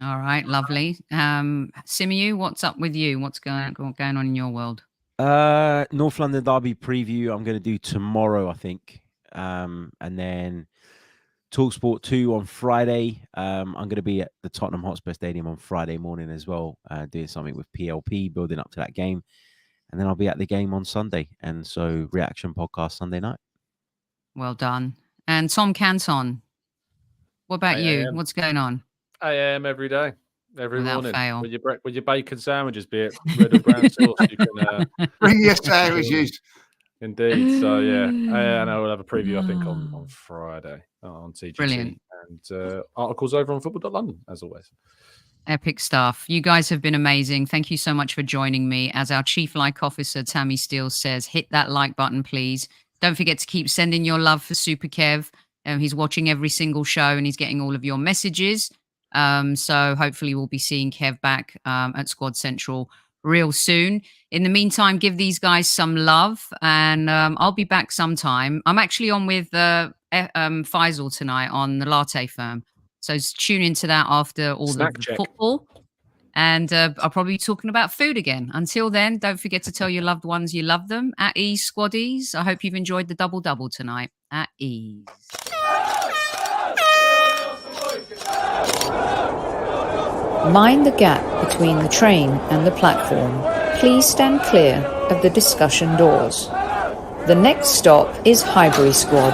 [SPEAKER 1] All right, lovely. Symeou, what's up with you? What's going on in your world?
[SPEAKER 4] North London derby preview. I'm going to do tomorrow, I think, and then TalkSport 2 on Friday. I'm going to be at the Tottenham Hotspur Stadium on Friday morning as well, doing something with PLP, building up to that game. And then I'll be at the game on Sunday. And so reaction podcast Sunday night.
[SPEAKER 1] Well done. And Tom Canton, what about you? What's going on?
[SPEAKER 3] I am every day, every
[SPEAKER 1] Without
[SPEAKER 3] morning.
[SPEAKER 1] fail.
[SPEAKER 3] With your bacon sandwiches, be it red or brown sauce. You can
[SPEAKER 5] bring your sandwiches.
[SPEAKER 3] Indeed. So yeah, and I will have a preview. I think on Friday on TGT.
[SPEAKER 1] Brilliant.
[SPEAKER 3] And articles over on football.london as always.
[SPEAKER 1] Epic stuff. You guys have been amazing. Thank you so much for joining me. As our Chief Like Officer, Tammy Steele, says, hit that like button, please. Don't forget to keep sending your love for Super Kev. He's watching every single show and he's getting all of your messages. So hopefully we'll be seeing Kev back at Squad Central real soon. In the meantime, give these guys some love and I'll be back sometime. I'm actually on with Faisal tonight on the Latte Firm. So tune into that after all the football. And I'll probably be talking about food again. Until then, don't forget to tell your loved ones you love them. At ease, Squaddies. I hope you've enjoyed the double-double tonight. At ease.
[SPEAKER 2] Mind the gap between the train and the platform. Please stand clear of the discussion doors. The next stop is Highbury Squad.